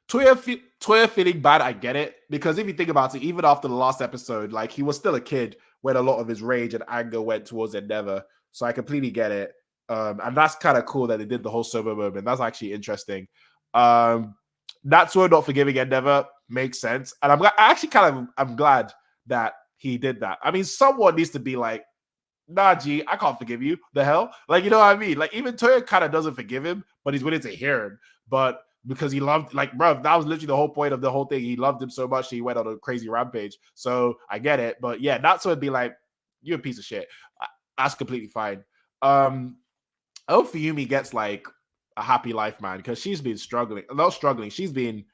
Toya feeling bad, I get it. Because if you think about it, even after the last episode, like, he was still a kid when a lot of his rage and anger went towards Endeavor. So I completely get it. And that's kind of cool that they did the whole sober moment. That's actually interesting. That's why not forgiving Endeavor makes sense. And I'm glad that he did that. I mean, someone needs to be like, nah, G, I can't forgive you. The hell? Like, you know what I mean? Like, even Toya kind of doesn't forgive him, but he's willing to hear him. But because he loved, like, bro, that was literally the whole point of the whole thing. He loved him so much he went on a crazy rampage. So I get it. But yeah, that's what it'd be like, you're a piece of shit. That's completely fine. I hope Fuyumi gets like a happy life, man, because she's been struggling. Not struggling. She's been,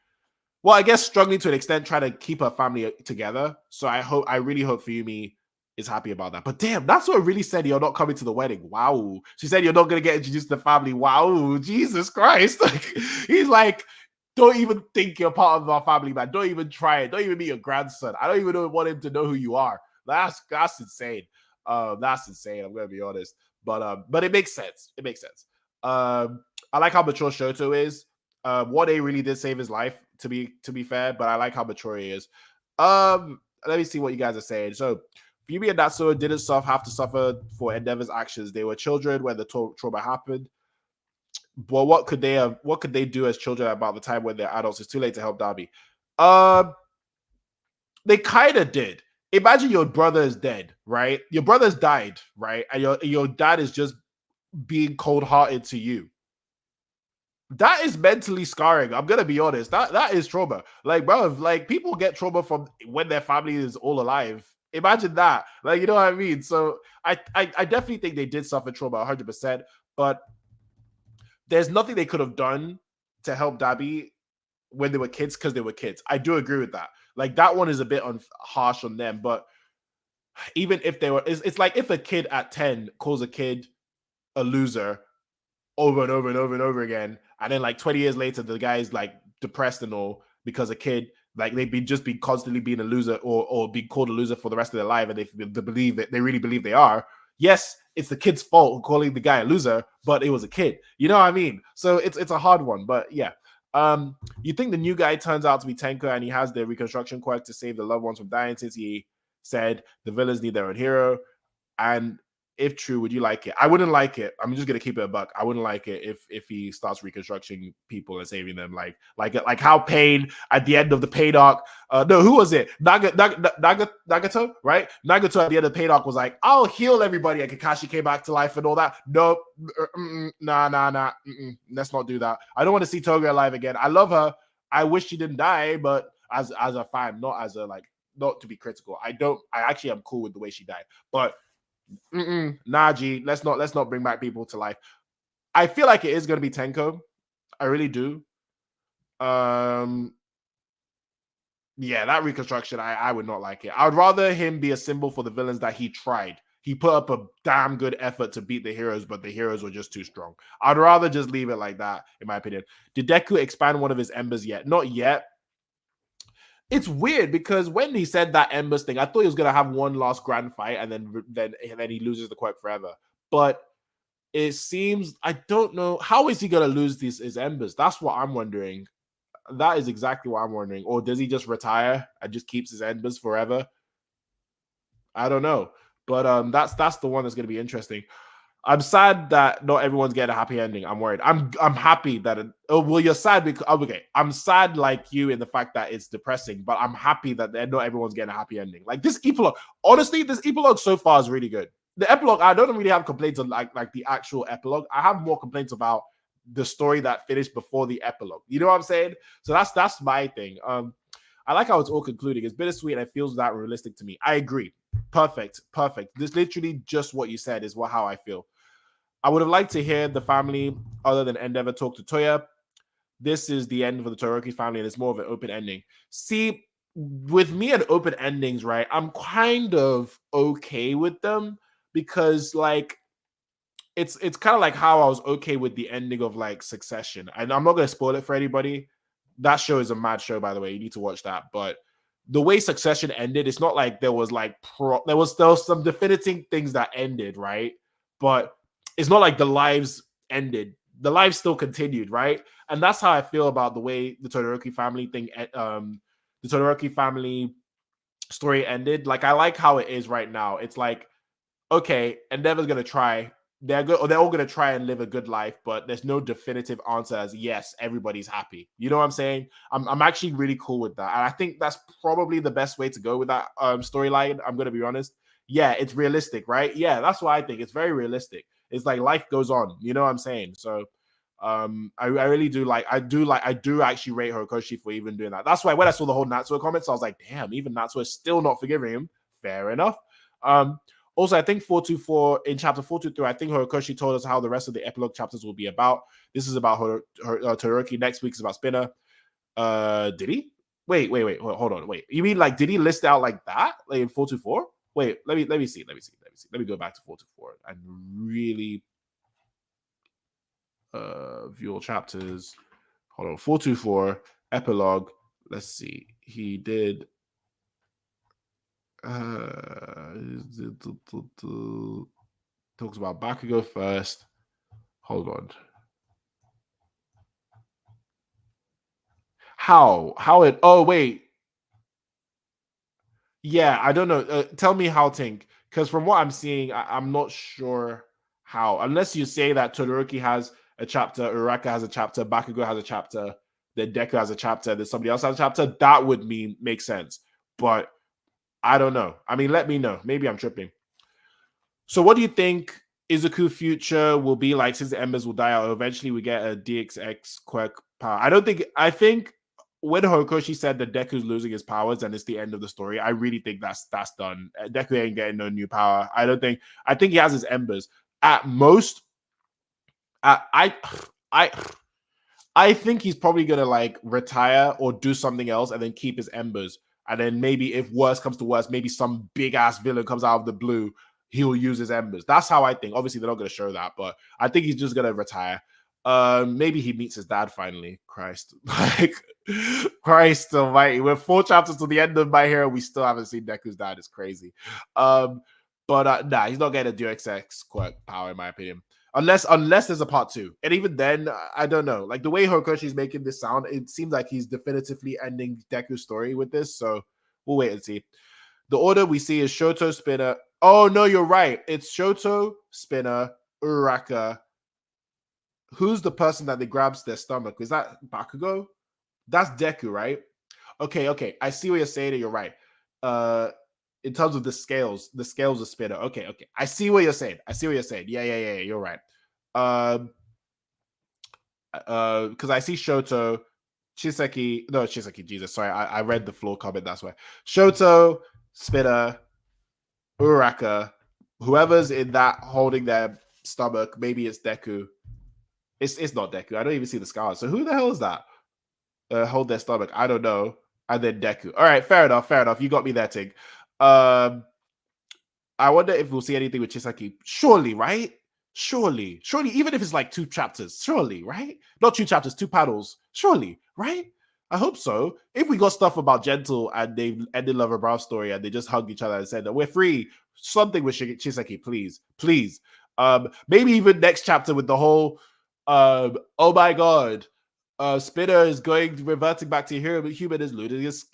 well, I guess struggling to an extent, trying to keep her family together. So I really hope Fuyumi is happy about that. But damn, that's what really said you're not coming to the wedding. Wow. She said you're not going to get introduced to the family. Wow. Jesus Christ. Like, he's like, don't even think you're part of our family, man. Don't even try it. Don't even meet your grandson. I don't even want him to know who you are. That's insane. That's insane. I'm going to be honest. But it makes sense. It makes sense. I like how mature Shoto is. One A really did save his life, to be fair, but I like how mature he is. Let me see what you guys are saying. So Fuyumi and Natsuo didn't have to suffer for Endeavor's actions. They were children when the trauma happened. But what could they do as children about the time when they're adults? It's too late to help Dabi. They kind of did. Imagine your brother is dead, right? Your brother's died, right? And your dad is just being cold-hearted to you. That is mentally scarring. I'm gonna be honest. That is trauma. Like, bro, like, people get trauma from when their family is all alive. Imagine that. Like, you know what I mean? So I definitely think they did suffer trauma 100%, but there's nothing they could have done to help Dabi when they were kids, because they were kids. I do agree with that. Like, that one is a bit harsh on them, but even if they were, it's like if a kid at 10 calls a kid a loser over and over and over and over again, and then like 20 years later the guy's like depressed and all because a kid, like, they've been constantly being a loser or being called a loser for the rest of their life, and they really believe they are. Yes, it's the kid's fault calling the guy a loser, but it was a kid. You know what I mean? So it's a hard one, but yeah. You think the new guy turns out to be Tenko and he has the reconstruction quirk to save the loved ones from dying, since he said the villains need their own hero? And if true, would you like it? I wouldn't like it. I'm just gonna keep it a buck. I wouldn't like it if he starts reconstructing people and saving them, like how Pain at the end of the Pain arc. No, who was it? Nagato, right? Nagato at the end of the Pain arc was like, "I'll heal everybody," and Kakashi came back to life and all that. Nope, nah. Let's not do that. I don't want to see Toga alive again. I love her. I wish she didn't die, but as a fan, not as a like not to be critical. I don't. I actually am cool with the way she died, but Naji, let's not bring back people to life. I feel like it is going to be Tenko. I really do. Um, yeah, that reconstruction, I would not like it. I would rather him be a symbol for the villains that he tried. He put up a damn good effort to beat the heroes, but the heroes were just too strong. I'd rather just leave it like that, in my opinion. Did Deku expand one of his embers yet? Not yet. It's weird because when he said that embers thing, I thought he was gonna have one last grand fight and then he loses the quirk forever. But it seems I don't know how is he gonna lose these his embers. That's what I'm wondering. That is exactly what I'm wondering. Or does he just retire and just keeps his embers forever? I don't know. But that's the one that's gonna be interesting. I'm sad that not everyone's getting a happy ending. I'm worried. I'm happy that oh well, you're sad because okay. I'm sad like you in the fact that it's depressing, but I'm happy that not everyone's getting a happy ending. Like this epilogue, honestly, this epilogue so far is really good. The epilogue, I don't really have complaints on like the actual epilogue. I have more complaints about the story that finished before the epilogue. You know what I'm saying? So that's my thing. I like how it's all concluding. It's bittersweet and it feels that realistic to me. I agree. Perfect. This literally just what you said is how I feel. I would have liked to hear the family other than Endeavor talk to Toya. This is the end for the Todoroki family, and it's more of an open ending. See, with me and open endings, right? I'm kind of okay with them because, like, it's kind of like how I was okay with the ending of like Succession. And I'm not going to spoil it for anybody. That show is a mad show, by the way. You need to watch that. But the way Succession ended, it's not like there was like there was some definitive things that ended, right? But it's not like the lives ended. The lives still continued, right? And that's how I feel about the way the Todoroki family thing, the Todoroki family story ended. Like I like how it is right now. It's like, okay, Endeavor's gonna try. They're good, or they're all gonna try and live a good life, but there's no definitive answer as yes, everybody's happy. You know what I'm saying? I'm actually really cool with that, and I think that's probably the best way to go with that storyline. I'm gonna be honest. Yeah, it's realistic, right? Yeah, that's what I think. It's very realistic. It's like life goes on. You know what I'm saying? So, I really do like. I do actually rate Horikoshi for even doing that. That's why when I saw the whole Natsuo comments, I was like, damn, even Natsuo is still not forgiving him. Fair enough. Also, I think 424 in chapter 423, I think Horikoshi told us how the rest of the epilogue chapters will be about. This is about Todoroki. Next week is about Spinner. Did he? Wait. Hold on. Wait. You mean like did he list out like that? Like in 424? Wait, let me see. Let me go back to 424 and really view all chapters. Hold on. 424 epilogue. Let's see. He did talks about Bakugo first. Hold on. How it? Oh wait, yeah. I don't know. Tell me how, Tink, because from what I'm seeing, I'm not sure how. Unless you say that Todoroki has a chapter, Uraka has a chapter, Bakugo has a chapter, then Deku has a chapter, then somebody else has a chapter. That would make sense. But I don't know. I mean, let me know. Maybe I'm tripping. So, what do you think Izuku future will be like since the embers will die out? Eventually, we get a DXX quirk power. I think when Horikoshi said that Deku's losing his powers and it's the end of the story, I really think that's done. Deku ain't getting no new power. I think he has his embers. At most, I I I think he's probably gonna like retire or do something else and then keep his embers. And then maybe if worse comes to worse, maybe some big ass villain comes out of the blue, he'll use his embers. That's how I think. Obviously, they're not gonna show that, but I think he's just gonna retire. Maybe he meets his dad finally. Christ, like Christ Almighty. We're 4 chapters to the end of My Hero. We still haven't seen Deku's dad. It's crazy. But nah, he's not getting a DXX quirk power in my opinion. Unless there's a part 2. And even then, I don't know. Like the way Horikoshi's making this sound, it seems like he's definitively ending Deku's story with this. So we'll wait and see. The order we see is Shoto, Spinner. Oh no, you're right. It's Shoto, Spinner, Uraka. Who's the person that they grabs their stomach? Is that Bakugo? That's Deku, right? Okay. I see what you're saying. You're right. In terms of the scales of Spinner. Okay. I see what you're saying. Yeah. You're right. Because I see Shoto. Chiseki, no, Chiseki, Jesus, sorry, I read the floor comment, that's why. Shoto, Spinner, Uraka, whoever's in that holding their stomach, maybe it's Deku. It's not Deku. I don't even see the scars. So who the hell is that? Hold their stomach. I don't know. And then Deku. All right, fair enough. Fair enough. You got me there, Tig. I wonder if we'll see anything with Chisaki. Surely, right? Surely. Surely, even if it's like 2 chapters. Surely, right? Not 2 chapters, 2 paddles. Surely, right? I hope so. If we got stuff about Gentle and they ended Lover Brow story and they just hugged each other and said that we're free, something with Chisaki, please. Please. Maybe even next chapter with the whole oh my god, Spinner is reverting back to human is looting his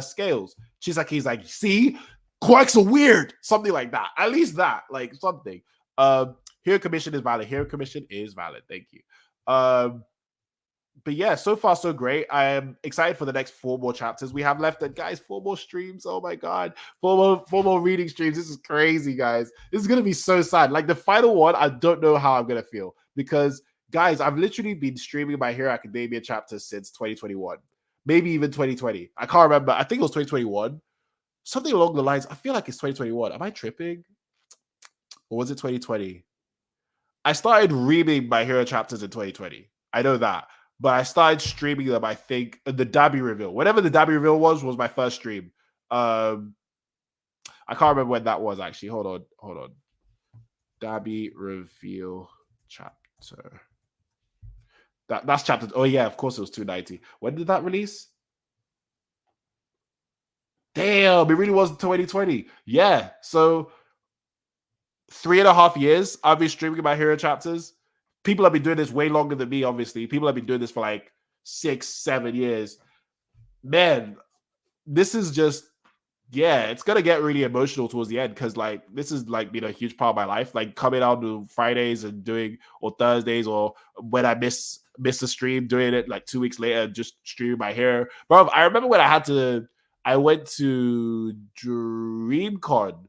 scales. Chisaki's like, see, Quarks are weird, something like that. At least that, like something. Hero Commission is valid. Hero Commission is valid. Thank you. But yeah, so far so great. I am excited for the next 4 more chapters we have left. And guys, 4 more streams. Oh my god, 4 more reading streams. This is crazy, guys. This is gonna be so sad. Like the final one, I don't know how I'm gonna feel because guys, I've literally been streaming My Hero Academia chapters since 2021, maybe even 2020. I can't remember. I think it was 2021. Something along the lines. I feel like it's 2021. Am I tripping? Or was it 2020? I started reading My Hero chapters in 2020. I know that. But I started streaming them, I think, the Dabi reveal. Whatever the Dabi reveal was my first stream. I can't remember when that was, actually. Hold on. Dabi reveal chapter. That's chapter. Oh, yeah, of course it was 290. When did that release? Damn, it really was 2020. Yeah, so 3.5 years I've been streaming My Hero chapters. People have been doing this way longer than me, obviously. People have been doing this for like 6-7 years. Man, this is just, yeah, it's gonna get really emotional towards the end because like this is like been a huge part of my life. Like coming out to Fridays and doing or Thursdays or when I miss a stream, doing it like 2 weeks later, just streaming My Hero. Bro, I remember when I went to DreamCon.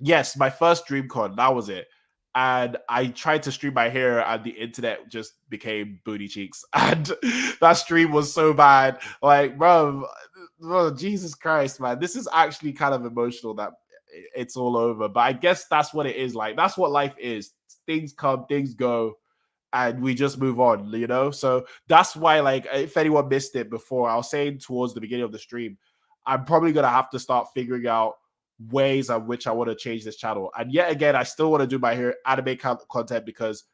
Yes, my first DreamCon, that was it. And I tried to stream My Hero and the internet just became booty cheeks. And that stream was so bad. Like, bro, Jesus Christ, man. This is actually kind of emotional that it's all over. But I guess that's what it is like. That's what life is. Things come, things go, and we just move on, you know? So that's why, like, if anyone missed it before, I was saying towards the beginning of the stream, I'm probably going to have to start figuring out ways on which I want to change this channel. And yet again, I still want to do my here anime content because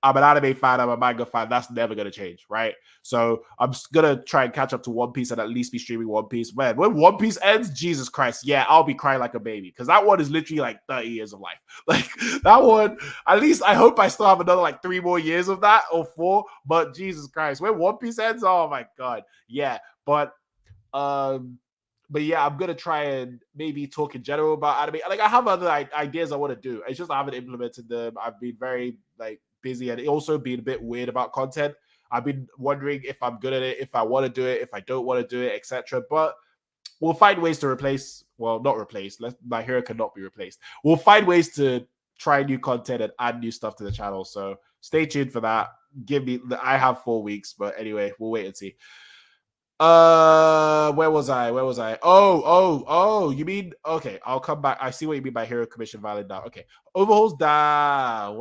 I'm an anime fan, I'm a manga fan. That's never going to change, right? So I'm going to try and catch up to One Piece and at least be streaming One Piece. Man, when One Piece ends, Jesus Christ, yeah, I'll be crying like a baby because that one is literally like 30 years of life. Like that one, at least I hope I still have another like 3 more years of that or 4. But Jesus Christ, when One Piece ends, oh my God. Yeah, but yeah, I'm gonna try and maybe talk in general about anime. Like I have other ideas I want to do. It's just I haven't implemented them. I've been very like busy and also being a bit weird about content. I've been wondering if I'm good at it, if I want to do it, if I don't want to do it, etc. But we'll find ways to replace. Well, not replace. My Hero cannot be replaced. We'll find ways to try new content and add new stuff to the channel. So stay tuned for that. I have 4 weeks, but anyway, we'll wait and see. Where was I? Oh, you mean okay, I'll come back. I see what you mean by Hero Commission valid now. Okay. Overhaul's dad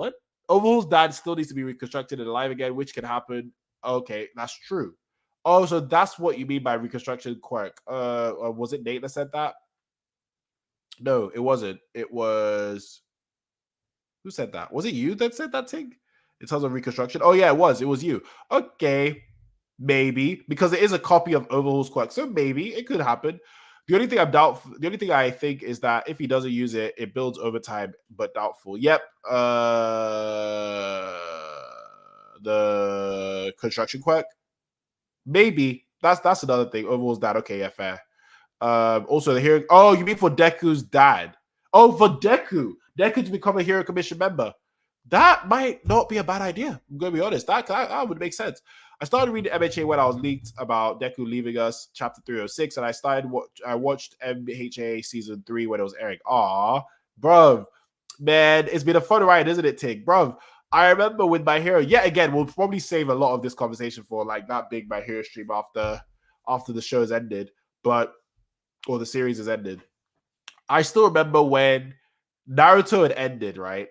still needs to be reconstructed and alive again, which can happen. Okay, that's true. Oh, so that's what you mean by reconstruction quirk. Was it Nate that said that? No, it wasn't. It was who said that? Was it you that said that thing? In terms of reconstruction? Oh yeah, it was. It was you. Okay. Maybe because it is a copy of Overhaul's quirk, so maybe it could happen. The only thing I think is that if he doesn't use it, it builds over time, but doubtful. Yep. The construction quirk, maybe that's another thing. Overhaul's dad, okay, yeah, fair. Also the hero. Oh, you mean for Deku's dad? Oh, for Deku to become a Hero Commission member. That might not be a bad idea. I'm gonna be honest. That would make sense. I started reading MHA when I was leaked about Deku leaving us, chapter 306, and I watched MHA season 3 when it was airing. Aw, bro, man, it's been a fun ride, isn't it, Tig? Bro, I remember with My Hero, yet again, we'll probably save a lot of this conversation for like that big My Hero stream after the show's ended, but or the series has ended. I still remember when Naruto had ended, right?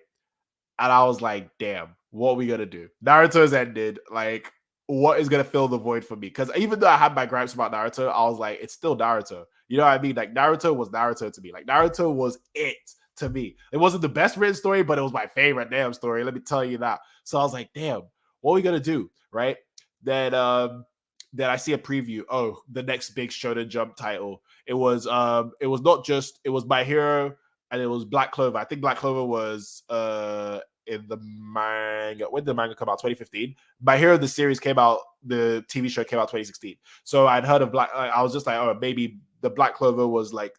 And I was like, damn, what are we gonna do? Naruto's ended. Like, what is gonna fill the void for me? Because even though I had my gripes about Naruto, I was like, it's still Naruto. You know what I mean? Like Naruto was Naruto to me. Like Naruto was it to me. It wasn't the best written story, but it was my favorite damn story. Let me tell you that. So I was like, damn, what are we gonna do? Right? Then I see a preview. Oh, the next big Shonen Jump title. It was not just it was My Hero and it was Black Clover. I think Black Clover was in the manga. When did the manga come out? 2015. My Hero the series came out. The TV show came out 2016. So I'd heard of Black. I was just like, oh, maybe the Black Clover was like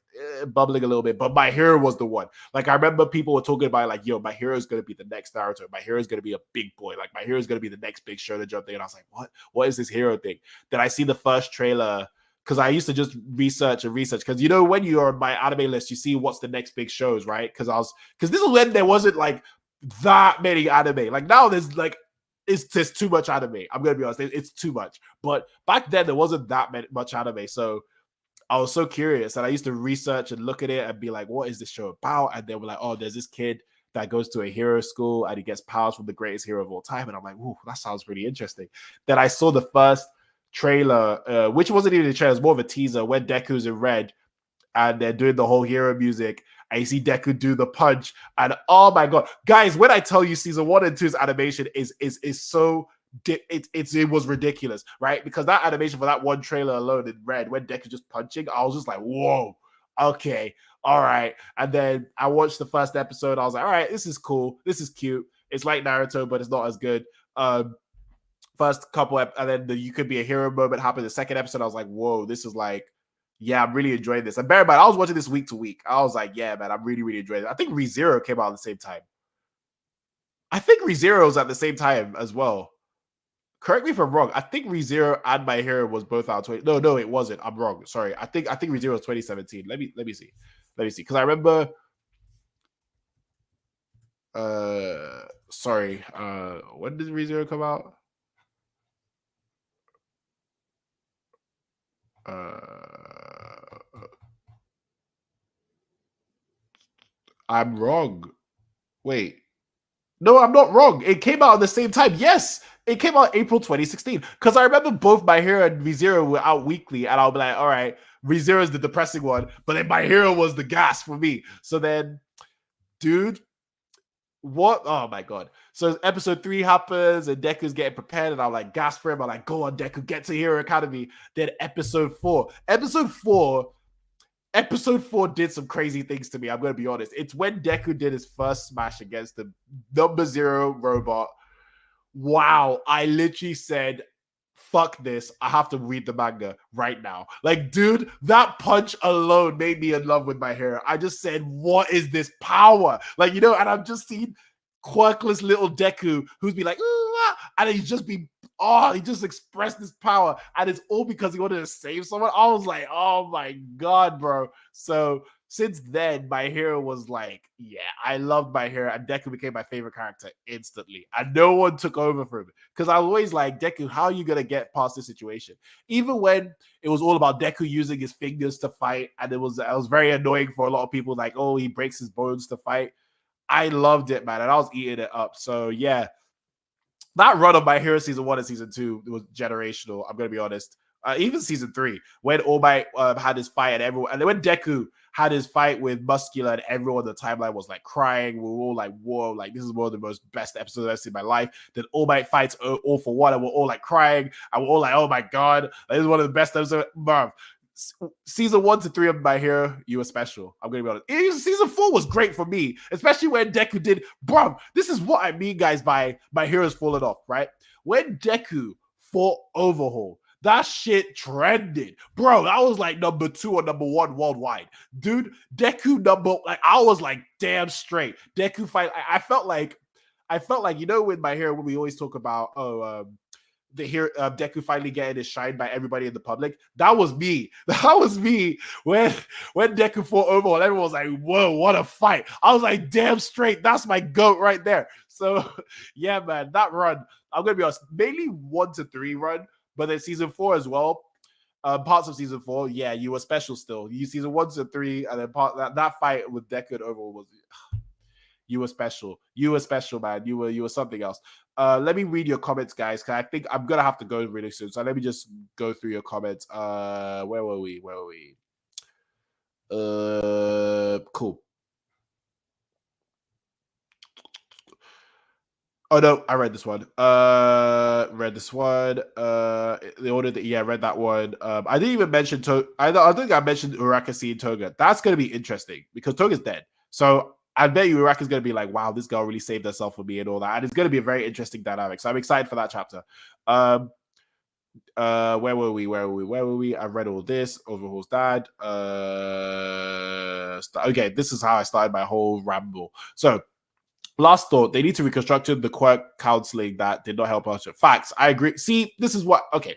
bubbling a little bit, but My Hero was the one. Like I remember people were talking about like, yo, My Hero is gonna be the next Naruto. My Hero is gonna be a big boy. Like My Hero is gonna be the next big show to jump thing. And I was like, what? What is this hero thing? Then I see the first trailer because I used to just research because you know when you're on my anime list, you see what's the next big shows, right? Because this is when there wasn't like that many anime. Like now there's like there's too much anime. I'm gonna be honest, it's too much. But back then there wasn't that much anime, so I was so curious, and I used to research and look at it and be like, "What is this show about?" And they were like, "Oh, there's this kid that goes to a hero school and he gets powers from the greatest hero of all time." And I'm like, "Ooh, that sounds pretty interesting." Then I saw the first trailer, which wasn't even a trailer; it was more of a teaser when Deku's in red and they're doing the whole hero music. And you see Deku do the punch, and oh my god, guys! When I tell you, season 1 and 2's animation is so it was ridiculous, right? Because that animation for that one trailer alone in red, when Deku just punching, I was just like, whoa, okay, all right. And then I watched the first episode. I was like, all right, this is cool, this is cute. It's like Naruto, but it's not as good. First couple, and then you could be a hero moment happened. The second episode, I was like, whoa, this is like yeah, I'm really enjoying this. And bear in mind, I was watching this week to week. I was like, yeah, man, I'm really, really enjoying it. I think ReZero came out at the same time. I think ReZero's at the same time as well. Correct me if I'm wrong. I think ReZero and My Hero was both out. No, it wasn't. I'm wrong. Sorry. I think ReZero was 2017. Let me see. Because I remember. Sorry. When did ReZero come out? I'm wrong. Wait. No, I'm not wrong. It came out at the same time. Yes, it came out April 2016. Because I remember both My Hero and ReZero were out weekly, and I'll be like, all right, ReZero is the depressing one, but then My Hero was the gas for me. So then, dude, what? Oh my god. So episode 3 happens, and Deku's getting prepared, and I'm like, gas for him. I'm like, go on, Deku, get to Hero Academy. Then episode 4. Episode 4 did some crazy things to me. I'm going to be honest. It's when Deku did his first smash against the number 0 robot. Wow. I literally said, fuck this. I have to read the manga right now. Like, dude, that punch alone made me in love with My Hero. I just said, what is this power? Like, you know, and I've just seen quirkless little Deku who's be like, and he's just be he just expressed this power, and it's all because he wanted to save someone. I was like, oh my god, bro. So since then, My Hero was like, yeah, I loved My Hero, and Deku became my favorite character instantly, and no one took over from it because I was always like, Deku, how are you gonna get past this situation? Even when it was all about Deku using his fingers to fight, and it was very annoying for a lot of people, like, oh, he breaks his bones to fight. I loved it, man, and I was eating it up. So yeah, that run of My Hero season 1 and season 2 was generational. I'm gonna be honest. Even season 3, when All Might had his fight, and everyone, and then when Deku had his fight with Muscular, and everyone on the timeline was like crying. We were all like, "Whoa!" Like this is one of the most best episodes I've ever seen in my life. Then All Might fights All for One, and we're all like crying, and we're all like, "Oh my god!" Like, this is one of the best episodes. Bruv. Season 1 to 3 of My Hero, you were special. I'm gonna be honest. Even season 4 was great for me, especially when Deku did. Bro, this is what I mean, guys. By My Hero's fallen off, right? When Deku fought Overhaul, that shit trended, bro. That was like number 2 or number 1 worldwide, dude. Deku like I was like damn straight. Deku fight. I felt like you know with My Hero when we always talk about the here Deku finally getting his shine by everybody in the public. That was me. That was me when Deku fought Overhaul. Everyone was like, "Whoa, what a fight!" I was like, "Damn straight, that's my goat right there." So yeah, man, that run. I'm gonna be honest, mainly 1 to 3 run, but then season 4 as well. Parts of season 4, yeah, you were special still. You season 1 to 3, and then that fight with Deku and Overhaul was you were special. You were special, man. You were something else. Let me read your comments, guys, because I think I'm gonna have to go really soon. So let me just go through your comments. Where were we? Cool. Oh no, I read this one. Read this one. The order that read that one. I didn't even mention I think I mentioned Uraka seeing Toga. That's gonna be interesting because Toga's dead. So I bet you Uraka's gonna be like, wow, this girl really saved herself for me and all that. And it's gonna be a very interesting dynamic. So I'm excited for that chapter. Where were we? I've read all this. Overhaul's dad. Okay, this is how I started my whole ramble. So last thought, they need to reconstruct the quirk counseling that did not help us. Facts. I agree. See, this is what, okay.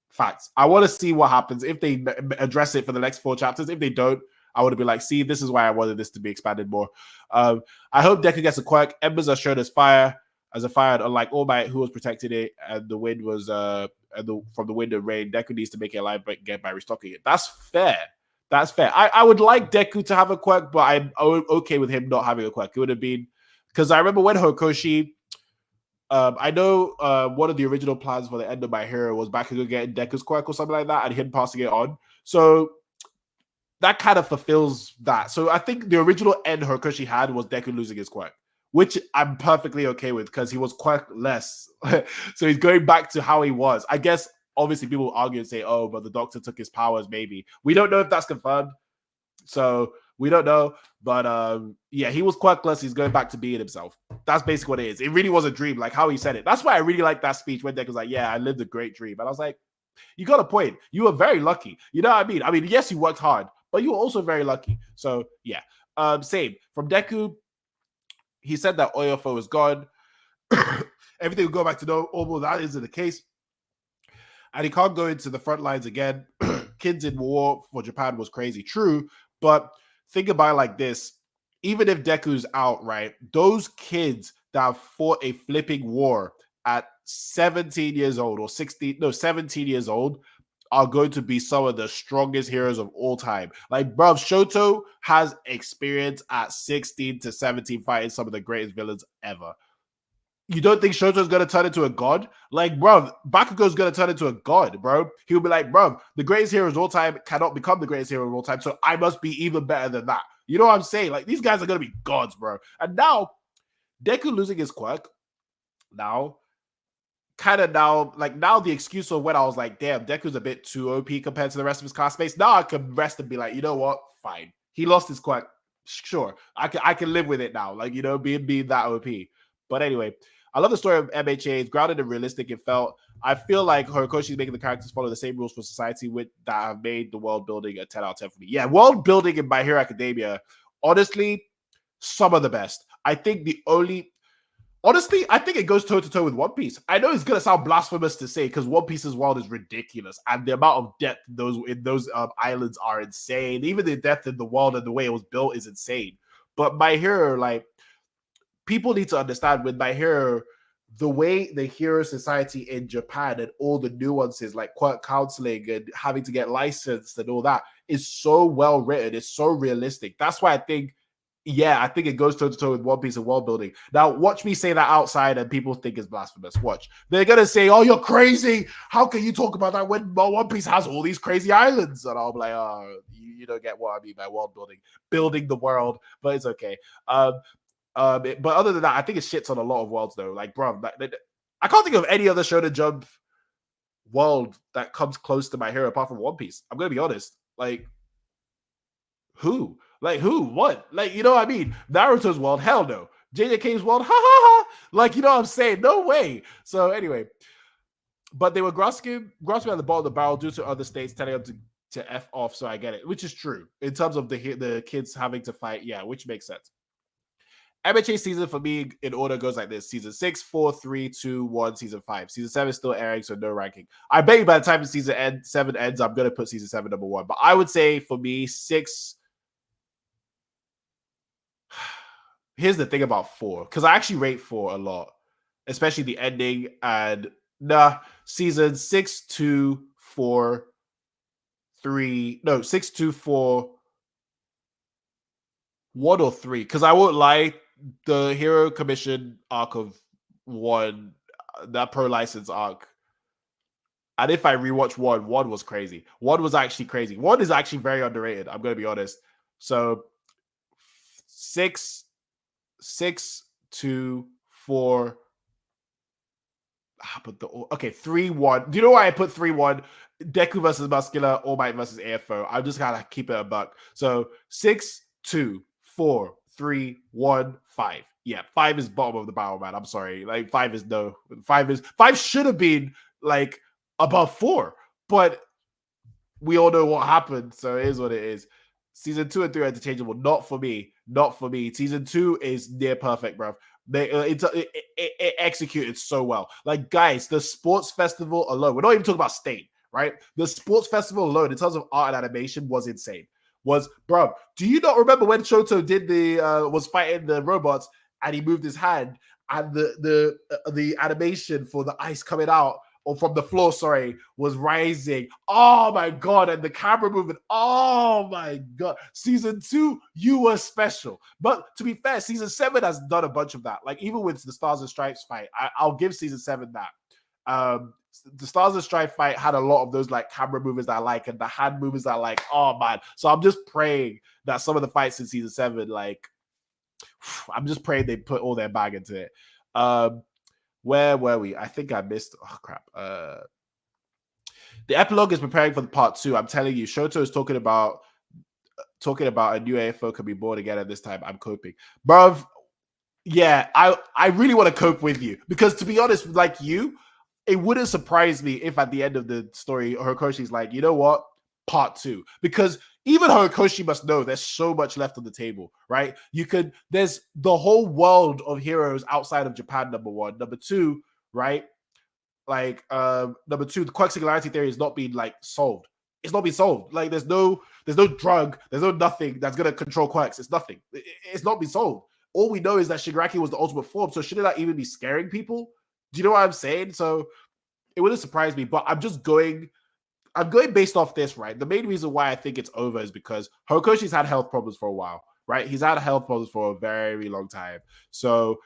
Facts. I want to see what happens if they address it for the next 4 chapters. If they don't, I would be like, see, this is why I wanted this to be expanded more. I hope Deku gets a quirk. Embers are shown as fire, unlike All Might, who was protecting it, and the wind was from the wind and rain. Deku needs to make it alive again by restocking it. That's fair. That's fair. I would like Deku to have a quirk, but I'm okay with him not having a quirk. It would have been, because I remember when Hokoshi, I know one of the original plans for the end of My Hero was Bakugo getting Deku's quirk or something like that, and him passing it on. So that kind of fulfills that. So I think the original end Hokoshi had was Deku losing his quirk, which I'm perfectly okay with because he was quirkless. So he's going back to how he was. I guess obviously people will argue and say, oh, but the doctor took his powers, maybe. We don't know if that's confirmed. So we don't know. But yeah, he was quirkless. He's going back to being himself. That's basically what it is. It really was a dream, like how he said it. That's why I really like that speech when Deku was like, yeah, I lived a great dream. And I was like, you got a point. You were very lucky. You know what I mean? I mean, yes, you worked hard, but you were also very lucky. So yeah. Same. From Deku, he said that Oyofo is gone. Everything will go back to normal. That isn't the case. And he can't go into the front lines again. Kids in war for Japan was crazy. True. But think about it like this. Even if Deku's out, right? Those kids that fought a flipping war at 17 years old or 17 years old are going to be some of the strongest heroes of all time. Like, bruv, Shoto has experience at 16 to 17 fighting some of the greatest villains ever. You don't think Shoto's going to turn into a god? Like, bro, Bakugo's going to turn into a god, bro. He'll be like, bro, the greatest hero of all time cannot become the greatest hero of all time, so I must be even better than that. You know what I'm saying? Like, these guys are going to be gods, bro. And now, Deku losing his quirk, now the excuse of when I was like, damn, Deku's a bit too OP compared to the rest of his classmates. Now I can rest and be like, you know what? Fine. He lost his quirk. Sure. I can live with it now. Like, you know, being that OP. But anyway, I love the story of MHA. It's grounded and realistic. It felt. I feel like Horikoshi is making the characters follow the same rules for society that have made the world building a 10 out of 10 for me. Yeah, world building in My Hero Academia, honestly, some of the best. I think I think it goes toe to toe with One Piece. I know it's gonna sound blasphemous to say because One Piece's world is ridiculous, and the amount of depth in those islands are insane. Even the depth in the world and the way it was built is insane. But My Hero, like, people need to understand with My Hero, the way the hero society in Japan and all the nuances like quirk counseling and having to get licensed and all that is so well written. It's so realistic. That's why I think it goes toe to toe with One Piece and world building. Now, watch me say that outside and people think it's blasphemous. Watch. They're going to say, oh, you're crazy. How can you talk about that when One Piece has all these crazy islands? And I'll be like, oh, you don't get what I mean by world building the world, but it's okay. But other than that, I think it shits on a lot of worlds though. Like, bro, I can't think of any other Shonen Jump world that comes close to My Hero apart from One Piece. I'm gonna be honest. Like, who? Like, who? What? Like, you know what I mean? Naruto's world? Hell no. JJK's world? Ha ha ha! Like, you know what I'm saying? No way. So anyway, but they were grasping at the bottom of the barrel due to other states telling them to F off. So I get it, which is true in terms of the kids having to fight. Yeah, which makes sense. MHA season for me in order goes like this: season 6, 4, 3, 2, 1, season 5. Season 7 is still airing, so no ranking. I bet you by the time the season 7 ends, I'm gonna put season 7 number 1. But I would say for me, 6. Here's the thing about 4, because I actually rate 4 a lot, especially the ending. And season 6, 2, 4, 3, no, 6, 2, 4, 1 or 3. Because I won't lie, the Hero Commission arc of 1, that pro license arc. And if I rewatch 1 was crazy. 1 was actually crazy. 1 is actually very underrated. I'm gonna be honest. So 6, 2, 4. But okay, 3, 1. Do you know why I put 3, 1? Deku versus Muscular, All Might versus AFO. I'm just gotta keep it a buck. So 6, 2, 4, 3, 1, 5. Yeah, 5 is bottom of the barrel, man. I'm sorry. Like 5 is no. 5 should have been like above 4, but we all know what happened, so it is what it is. Season 2 and 3 are interchangeable. Not for me. Not for me. Season 2 is near perfect, bro. It executed so well. Like, guys, the sports festival alone, we're not even talking about State, right? The sports festival alone, in terms of art and animation, was insane. Bro, do you not remember when Shoto did was fighting the robots and he moved his hand and the animation for the ice coming out, or from the floor, sorry, was rising. Oh my God. And the camera movement. Oh my God. Season 2, you were special. But to be fair, season 7 has done a bunch of that. Like, even with the Stars and Stripes fight, I'll give season 7 that. The Stars and Stripes fight had a lot of those like camera movements that I like, and the hand movements that I like. Oh man. So I'm just praying that some of the fights in season 7, like, I'm just praying they put all their bag into it. Where were we? I think I missed. Oh crap. The epilogue is preparing for the part 2. I'm telling you, Shoto is talking about a new AFO could be born again at this time. I'm coping, bruv. Yeah, I really want to cope with you, because to be honest, like you, it wouldn't surprise me if at the end of the story, Horikoshi's like, you know what? Part 2. Because even Horikoshi must know there's so much left on the table, right? There's the whole world of heroes outside of Japan, number 1. Number 2, right? Like, number 2, the Quirk Singularity Theory is not being like solved. It's not being solved. Like, there's no drug, there's no nothing that's gonna control quirks. It's nothing. It's not being solved. All we know is that Shigaraki was the ultimate form. So shouldn't that even be scaring people? Do you know what I'm saying? So it wouldn't surprise me, but I'm going based off this, right? The main reason why I think it's over is because Horikoshi's had health problems for a while, right? He's had health problems for a very long time. So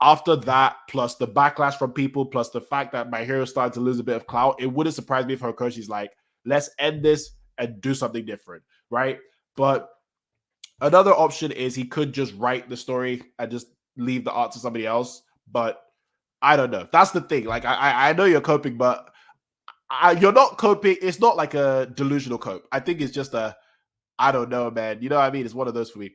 after that, plus the backlash from people, plus the fact that my hero started to lose a bit of clout, it wouldn't surprise me if Horikoshi's like, let's end this and do something different, right? But another option is he could just write the story and just leave the art to somebody else. But I don't know. That's the thing. Like, I know you're coping, but you're not coping. It's not like a delusional cope. I think it's just I don't know, man. You know what I mean? It's one of those for me.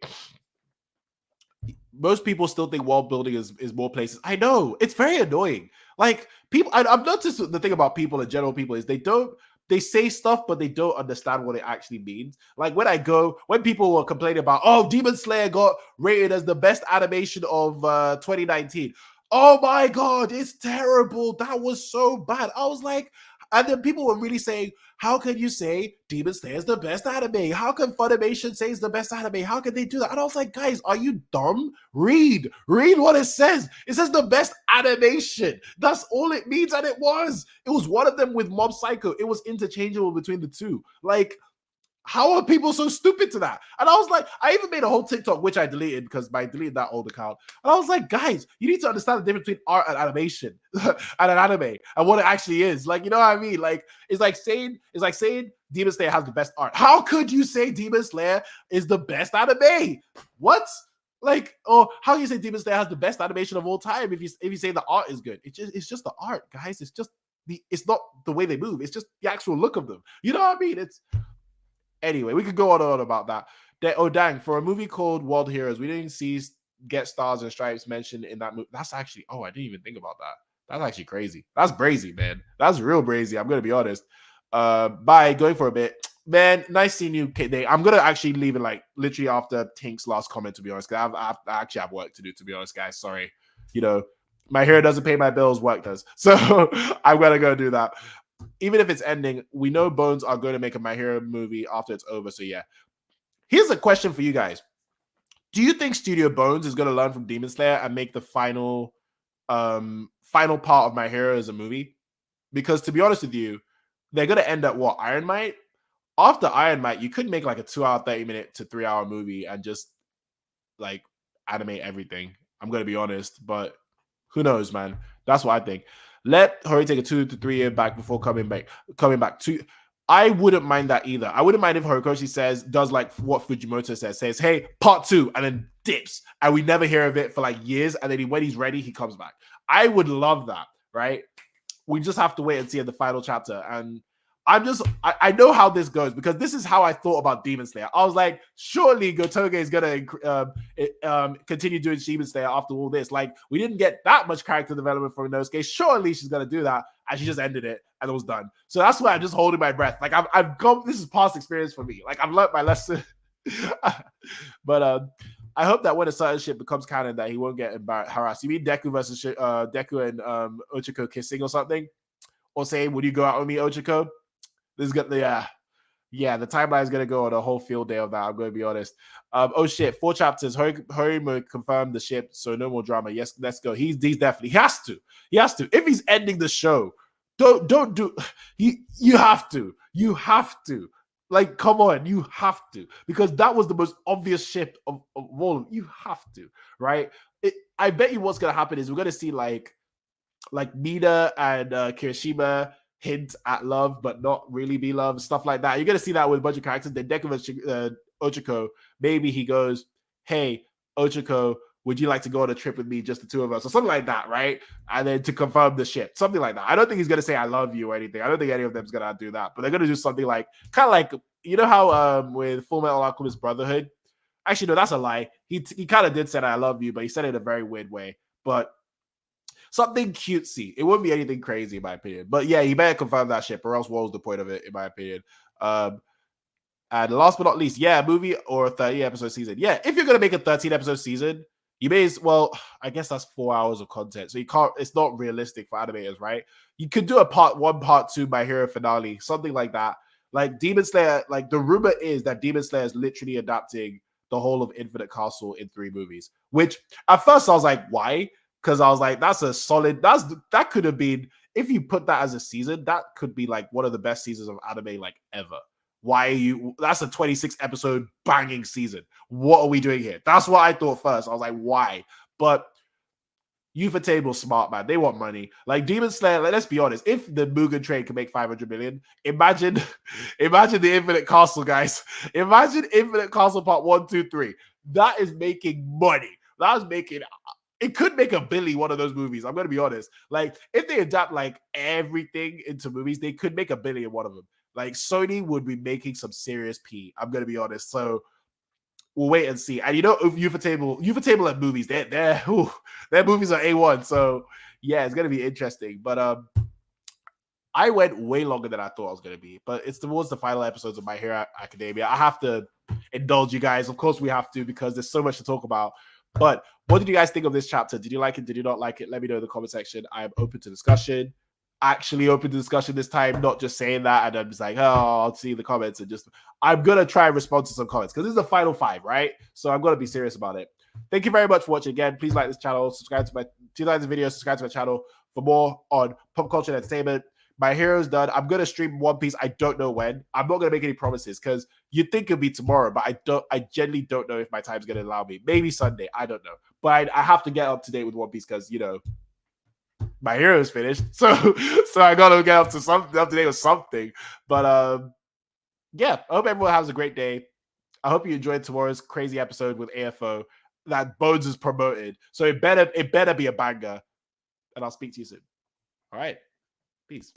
Most people still think world building is more places. I know. It's very annoying. Like, people, I've noticed the thing about people in general, people is they say stuff, but they don't understand what it actually means. Like, when people were complaining about, oh, Demon Slayer got rated as the best animation of 2019. Oh my God, it's terrible. That was so bad. I was like, and then people were really saying, how can you say Demon Slayer is the best anime? How can Funimation say it's the best anime? How can they do that? And I was like, guys, are you dumb? Read what it says. It says the best animation. That's all it means. And it was one of them with Mob Psycho. It was interchangeable between the two. Like, how are people so stupid to that? And I was like, I even made a whole TikTok, which I deleted because I deleted that old account. And I was like, guys, you need to understand the difference between art and animation and an anime and what it actually is. Like, you know what I mean? Like, it's like saying Demon Slayer has the best art. How could you say Demon Slayer is the best anime? What? Like, oh, how can you say Demon Slayer has the best animation of all time if you say the art is good? It's just the art, guys. It's not the way they move. It's just the actual look of them. You know what I mean? Anyway, we could go on and on about that. Dang, for a movie called World Heroes, we didn't get Stars and Stripes mentioned in that movie. That's actually, I didn't even think about that. That's actually crazy. That's brazy, man. That's real brazy. I'm going to be honest. By going for a bit, Man, nice seeing you, Kate. I'm gonna actually leave it like literally after Tink's last comment, to be honest. Cause I actually have work to do, to be honest, guys. Sorry, you know, my hero doesn't pay my bills, work does. So I'm gonna go do that. Even if it's ending, we know Bones are going to make a My Hero movie after it's over. So yeah, here's a question for you guys: do you think Studio Bones is going to learn from Demon Slayer and make the final part of My Hero as a movie? Because to be honest with you, they're going to end at what, Iron Might? After Iron Might, you could make like a 2 hour, 30-minute to 3 hour movie and just like animate everything. I'm gonna be honest, but who knows, man? That's what I think. Let Hori take a 2 to 3 year back before coming back. Coming back to, I wouldn't mind that either. I wouldn't mind if Horikoshi does like what Fujimoto says, hey, part 2, and then dips, and we never hear of it for like years, and then when he's ready, he comes back. I would love that, right? We just have to wait and see at the final chapter. And I know how this goes because this is how I thought about Demon Slayer. I was like, surely Gotoge is gonna continue doing Demon Slayer after all this. Like, we didn't get that much character development from Inosuke. Surely she's gonna do that, and she just ended it and it was done. So that's why I'm just holding my breath. Like I've gone. This is past experience for me. Like I've learned my lesson. But I hope that when a certain shit becomes canon, that he won't get harassed. You mean Deku versus Deku and Ochako kissing or something, or saying, "Would you go out with me, Ochako?" This is gonna, yeah. The timeline is gonna go on a whole field day of that. I'm gonna be honest. Oh shit, 4 chapters. Horimo confirmed the ship, so no more drama. Yes, let's go. He's definitely he has to. He has to. If he's ending the show, don't do. You have to. You have to. Like, come on, you have to, because that was the most obvious shift of all of them. You have to, right? I bet you what's gonna happen is we're gonna see like Mina and Kirishima hint at love, but not really be love, stuff like that. You're gonna see that with a bunch of characters. Then Deku Ochako, maybe he goes, "Hey, Ochako, would you like to go on a trip with me, just the two of us," or something like that, right? And then to confirm the ship, something like that. I don't think he's gonna say "I love you" or anything. I don't think any of them's gonna do that, but they're gonna do something like kind of like, you know how with Full Metal Alchemist Brotherhood. Actually, no, that's a lie. He kind of did say "I love you," but he said it in a very weird way. But something cutesy. It wouldn't be anything crazy, in my opinion. But yeah, you better confirm that ship, or else what was the point of it, in my opinion? And last but not least, yeah, movie or a 30-episode season. Yeah, if you're gonna make a 13-episode season, you may as well. I guess that's 4 hours of content, so you can't. It's not realistic for animators, right? You could do a part 1, part 2, My Hero finale, something like that. Like Demon Slayer. Like the rumor is that Demon Slayer is literally adapting the whole of Infinite Castle in 3 movies. Which at first I was like, why? Because I was like, that's a solid. That could have been, if you put that as a season, that could be like one of the best seasons of anime like ever. Why are you? That's a 26 episode banging season. What are we doing here? That's what I thought first. I was like, why? But Ufotable smart, man. They want money. Like Demon Slayer, let's be honest. If the Mugen Train can make 500 million, imagine the Infinite Castle, guys. Imagine Infinite Castle part 1, 2, 3. That is making money. That is making. It could make a Billy one of those movies. I'm gonna be honest. Like if they adapt like everything into movies, they could make a Billy in one of them. Like Sony would be making some serious P. I'm gonna be honest. So we'll wait and see. And you know, Ufotable at movies, their movies are A1. So yeah, it's gonna be interesting. But I went way longer than I thought I was gonna be. But it's towards the final episodes of My Hero Academia. I have to indulge you guys. Of course, we have to, because there's so much to talk about. But what did you guys think of this chapter? Did you like it? Did you not like it? Let me know in the comment section. I am open to discussion. Actually open to discussion this time, not just saying that and I'm just like, oh, I'll see the comments, and just I'm gonna try and respond to some comments because this is the final 5, right? So I'm gonna be serious about it. Thank you very much for watching. Again, please like this channel, subscribe to my 2000 videos, subscribe to my channel for more on pop culture and entertainment. My Hero's done. I'm gonna stream One Piece. I don't know when. I'm not gonna make any promises because you'd think it'd be tomorrow, but I genuinely don't know if my time's gonna allow me. Maybe Sunday. I don't know. But I have to get up to date with One Piece because My Hero's finished. So I gotta get up to date with something. But yeah, I hope everyone has a great day. I hope you enjoyed tomorrow's crazy episode with AFO that Bones is promoted. So it better be a banger. And I'll speak to you soon. All right. Peace.